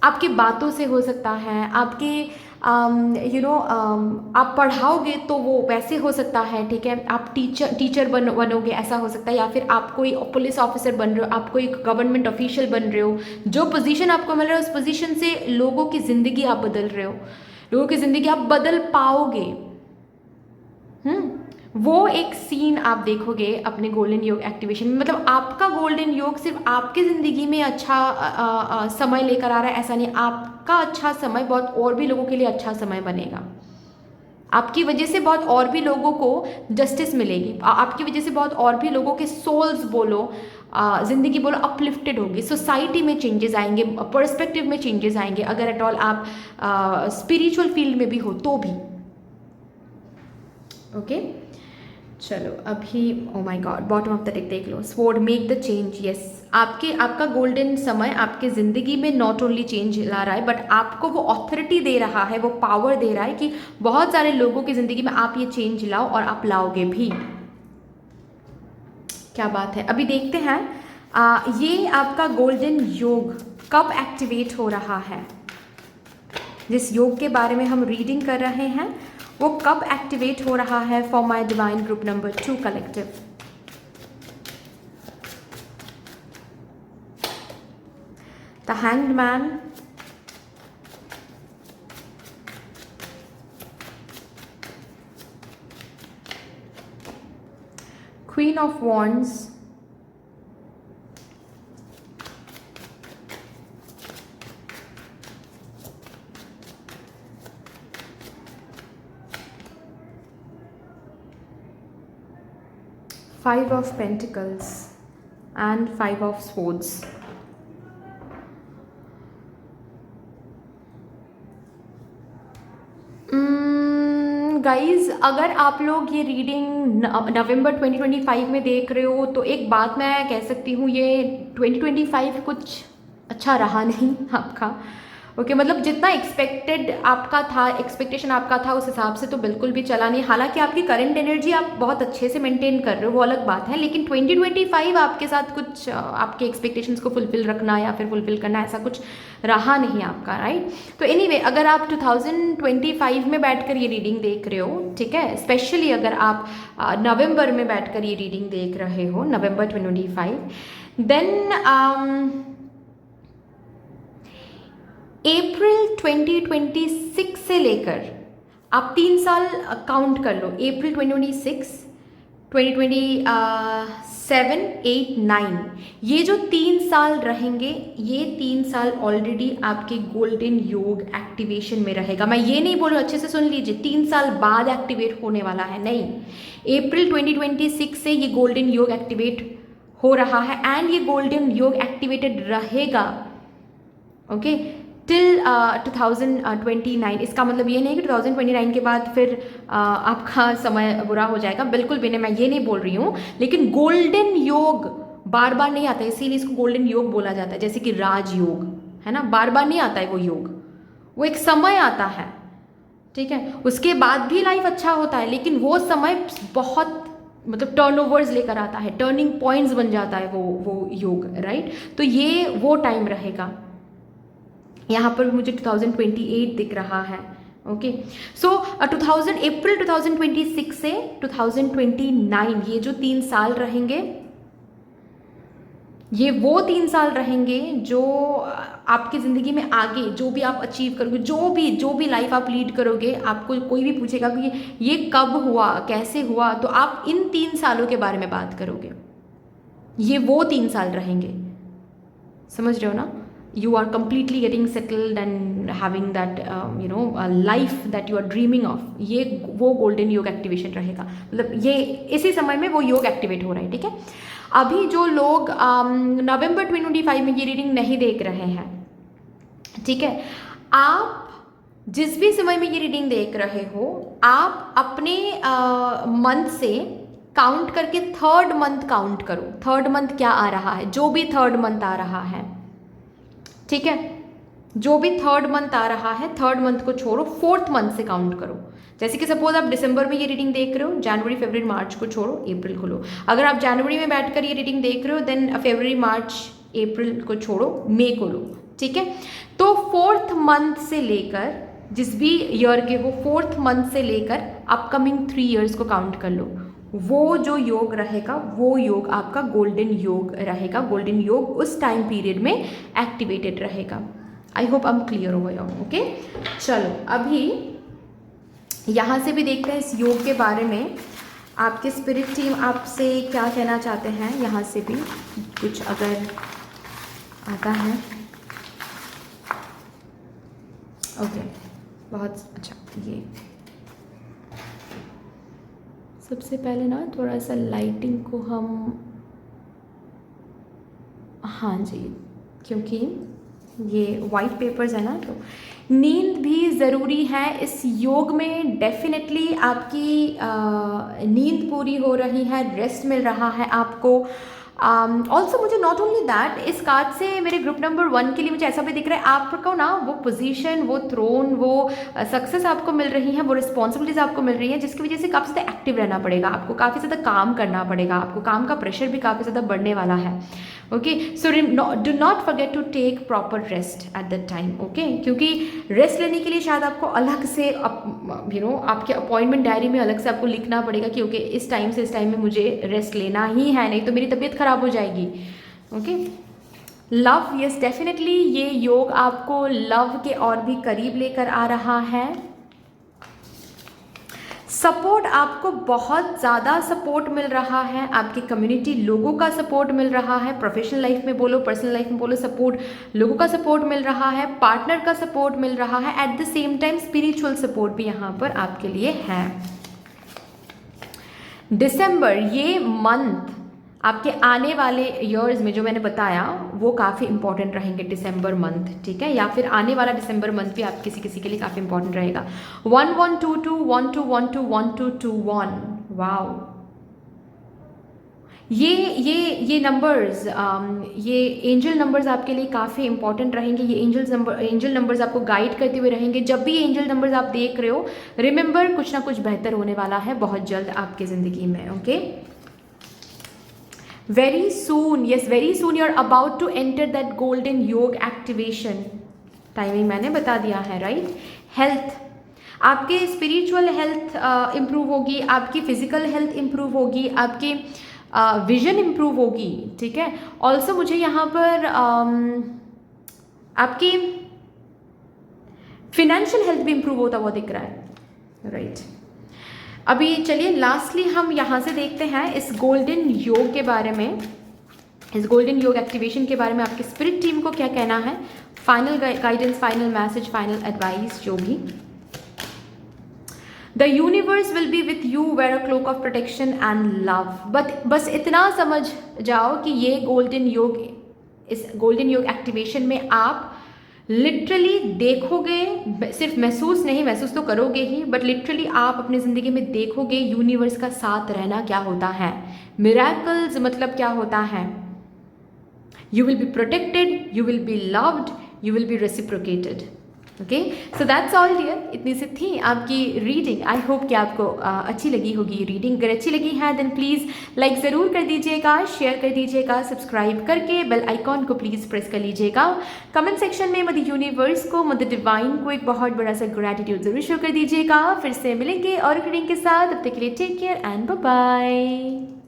आपकी बातों से हो सकता है, आपके आप पढ़ाओगे तो वो वैसे हो सकता है, ठीक है, आप टीचर बनोगे ऐसा हो सकता है, या फिर आप कोई पुलिस ऑफिसर बन रहे हो, आप कोई गवर्नमेंट ऑफिशियल बन रहे हो, जो पोजीशन आपको मिल रहा है उस पोजीशन से लोगों की ज़िंदगी आप बदल रहे हो, लोगों की ज़िंदगी आप बदल पाओगे। वो एक सीन आप देखोगे अपने गोल्डन योग एक्टिवेशन में। मतलब आपका गोल्डन योग सिर्फ आपकी ज़िंदगी में अच्छा समय लेकर आ रहा है ऐसा नहीं, आपका अच्छा समय बहुत और भी लोगों के लिए अच्छा समय बनेगा। आपकी वजह से बहुत और भी लोगों को जस्टिस मिलेगी, आपकी वजह से बहुत और भी लोगों के सोल्स बोलो, ज़िंदगी बोलो, अपलिफ्टेड होगी, सोसाइटी में चेंजेस आएंगे, पर्सपेक्टिव में चेंजेस आएंगे, अगर एट ऑल आप स्पिरिचुअल फील्ड में भी हो तो भी। ओके चलो अभी oh my god bottom of the deck देख लो, sword make the change. Yes, आपका गोल्डन समय आपके ज़िंदगी में नॉट ओनली चेंज ला रहा है बट आपको वो ऑथोरिटी दे रहा है, वो पावर दे रहा है कि बहुत सारे लोगों की ज़िंदगी में आप ये चेंज लाओ और आप लाओगे भी। क्या बात है। अभी देखते हैं ये आपका गोल्डन योग कब एक्टिवेट हो रहा है। जिस योग के बारे में हम रीडिंग कर रहे हैं वो कब एक्टिवेट हो रहा है for my divine group number 2 collective. The hanged man, queen of wands, Five of Pentacles and Five of Swords. Guys अगर आप लोग ये रीडिंग नवंबर 2025 में देख रहे हो तो एक बात मैं कह सकती हूँ, ये 2025 कुछ अच्छा रहा नहीं आपका। ओके मतलब जितना एक्सपेक्टेड आपका था, एक्सपेक्टेशन आपका था उस हिसाब से तो बिल्कुल भी चला नहीं। हालांकि आपकी करंट एनर्जी आप बहुत अच्छे से मेंटेन कर रहे हो, वो अलग बात है, लेकिन 2025 आपके साथ कुछ आपके एक्सपेक्टेशंस को फुलफिल रखना या फिर फुलफिल करना ऐसा कुछ रहा नहीं आपका, राइट। तो एनीवे अगर आप 2025 में बैठकर ये रीडिंग देख रहे हो, ठीक है, स्पेशली अगर आप नवंबर में बैठकर ये रीडिंग देख रहे हो, नवंबर 2025, देन अप्रैल 2026 से लेकर आप 3 साल काउंट कर लो, अप्रैल 2026, 2027, 8, 9, ये जो 3 साल रहेंगे, ये 3 साल ऑलरेडी आपके गोल्डन योग एक्टिवेशन में रहेगा। मैं ये नहीं बोल रही, अच्छे से सुन लीजिए, 3 साल बाद एक्टिवेट होने वाला है, नहीं, अप्रैल 2026 से ये गोल्डन योग एक्टिवेट हो रहा है एंड ये गोल्डन योग एक्टिवेटेड रहेगा, ओके, टिल 2029। इसका मतलब ये नहीं कि 2029 के बाद फिर आपका समय बुरा हो जाएगा, बिल्कुल भी नहीं, मैं ये नहीं बोल रही हूँ। लेकिन गोल्डन योग बार बार नहीं आता है, इसीलिए इसको गोल्डन योग बोला जाता है, जैसे कि राजयोग है ना, बार बार नहीं आता है वो योग, वो एक समय आता है, ठीक है, उसके बाद भी लाइफ अच्छा होता है, लेकिन वो समय बहुत मतलब टर्नओवर्स लेकर आता है, टर्निंग पॉइंट्स बन जाता है वो योग, राइट। तो ये वो टाइम रहेगा। यहाँ पर मुझे 2028 दिख रहा है, ओके। सो अप्रैल 2026 से 2029 ये जो 3 साल रहेंगे, ये वो 3 साल रहेंगे जो आपकी ज़िंदगी में आगे जो भी आप अचीव करोगे, जो भी लाइफ आप लीड करोगे, आपको कोई भी पूछेगा कि ये कब हुआ, कैसे हुआ, तो आप इन 3 सालों के बारे में बात करोगे। ये वो 3 साल रहेंगे, समझ रहे हो ना। You are completely getting settled and having that life that you are dreaming of। ये वो गोल्डन योग एक्टिवेशन रहेगा, मतलब ये इसी समय में वो योग एक्टिवेट हो रहा है, ठीक है। अभी जो लोग नवंबर 2025 में ये रीडिंग नहीं देख रहे हैं, ठीक है, आप जिस भी समय में ये रीडिंग देख रहे हो, आप अपने मंथ से काउंट करके 3rd मंथ काउंट करो। 3rd मंथ क्या आ रहा है, जो भी 3rd मंथ आ रहा है, ठीक है, जो भी 3rd मंथ आ रहा है, 3rd मंथ को छोड़ो, 4th मंथ से काउंट करो। जैसे कि सपोज आप दिसंबर में ये रीडिंग देख रहे हो, जनवरी, फरवरी, मार्च को छोड़ो, अप्रैल को लो। अगर आप जनवरी में बैठकर ये रीडिंग देख रहे हो, देन फरवरी, मार्च, अप्रैल को छोड़ो, मई को लो, ठीक है। तो 4th मंथ से लेकर जिस भी ईयर के हो, 4th मंथ से लेकर अपकमिंग 3 ईयर्स को काउंट कर लो, वो जो योग रहेगा वो योग आपका गोल्डन योग रहेगा। गोल्डन योग उस टाइम पीरियड में एक्टिवेटेड रहेगा। I hope I am clear हो गया। ओके, चलो अभी यहाँ से भी देखते हैं इस योग के बारे में, आपके स्पिरिट टीम आपसे क्या कहना चाहते हैं। यहाँ से भी कुछ अगर आता है। ओके, बहुत अच्छा। ये सबसे पहले ना थोड़ा सा लाइटिंग को हम, हाँ जी, क्योंकि ये वाइट पेपर्स है ना, तो नींद भी ज़रूरी है इस योग में। डेफिनेटली आपकी नींद पूरी हो रही है, रेस्ट मिल रहा है आपको। ऑल्सो मुझे नॉट ओनली दैट, इस कार्ड से मेरे ग्रुप नंबर 1 के लिए मुझे ऐसा भी दिख रहा है, आपको ना वो पोजीशन, वो थ्रोन, वो सक्सेस आपको मिल रही है, वो रिस्पॉन्सिबिलिटीज आपको मिल रही है, जिसकी वजह से काफ़ी ज़्यादा एक्टिव रहना पड़ेगा आपको, काफ़ी ज़्यादा काम करना पड़ेगा आपको, काम का प्रेशर भी काफ़ी ज़्यादा बढ़ने वाला है। Okay, so do not forget to take proper rest at that time. Okay, क्योंकि रेस्ट लेने के लिए शायद आपको अलग से आपके अपॉइंटमेंट डायरी में अलग से आपको लिखना पड़ेगा कि ओके इस टाइम से इस टाइम में मुझे रेस्ट लेना ही है, नहीं तो मेरी तबीयत खराब हो जाएगी। ओके, लव, यस डेफिनेटली ये योग आपको लव के और भी करीब लेकर आ रहा है। सपोर्ट, आपको बहुत ज़्यादा सपोर्ट मिल रहा है, आपके कम्युनिटी लोगों का सपोर्ट मिल रहा है, प्रोफेशनल लाइफ में बोलो, पर्सनल लाइफ में बोलो, सपोर्ट लोगों का सपोर्ट मिल रहा है, पार्टनर का सपोर्ट मिल रहा है, at the same time spiritual support भी यहाँ पर आपके लिए है। दिसंबर, ये मंथ आपके आने वाले ईयर्स में जो मैंने बताया वो काफ़ी इंपॉर्टेंट रहेंगे। दिसंबर मंथ, ठीक है, या फिर आने वाला दिसंबर मंथ भी आप किसी किसी के लिए काफ़ी इंपॉर्टेंट रहेगा। 1122 1212 1221, वाओ, ये नंबर्स, ये एंजल नंबर्स आपके लिए काफ़ी इंपॉर्टेंट रहेंगे। ये एंजल नंबर्स आपको गाइड करते हुए रहेंगे। जब भी एंजल नंबर्स आप देख रहे हो, रिमेंबर कुछ ना कुछ बेहतर होने वाला है बहुत जल्द आपकी ज़िंदगी में। Okay, very soon, yes, very soon you are about to enter that golden yog activation। Timing मैंने बता दिया है, राइट। हेल्थ, आपके स्पिरिचुअल हेल्थ इम्प्रूव होगी, आपकी फिजिकल हेल्थ इम्प्रूव होगी, आपकी विजन इम्प्रूव होगी, ठीक है। ऑल्सो मुझे यहाँ पर आपकी फिनेंशियल हेल्थ भी इम्प्रूव होता हुआ दिख रहा है, राइट। अभी चलिए लास्टली हम यहाँ से देखते हैं इस गोल्डन योग के बारे में, इस गोल्डन योग एक्टिवेशन के बारे में आपकी स्पिरिट टीम को क्या कहना है। Final guidance, final message, final advice जो भी। The universe will be with you, wear a cloak of protection and love. बस इतना समझ जाओ कि ये गोल्डन योग, इस गोल्डन योग एक्टिवेशन में आप लिटरली देखोगे, सिर्फ महसूस तो करोगे ही, बट लिटरली आप अपनी ज़िंदगी में देखोगे यूनिवर्स का साथ रहना क्या होता है, मिरेकल्स मतलब क्या होता है। You will be protected, you will be loved, you will be reciprocated. Okay, so that's all dear. इतनी सी थी आपकी रीडिंग। आई होप कि आपको अच्छी लगी होगी रीडिंग। अगर अच्छी लगी है देन प्लीज़ लाइक ज़रूर कर दीजिएगा, शेयर कर दीजिएगा, सब्सक्राइब करके बेल आइकॉन को प्लीज़ प्रेस कर लीजिएगा। कमेंट सेक्शन में मदर यूनिवर्स को, मदर डिवाइन को एक बहुत बड़ा सा ग्रैटिट्यूड ज़रूर शो कर दीजिएगा। फिर से मिलेंगे और रीडिंग के साथ, तब तक के लिए take care and bye bye.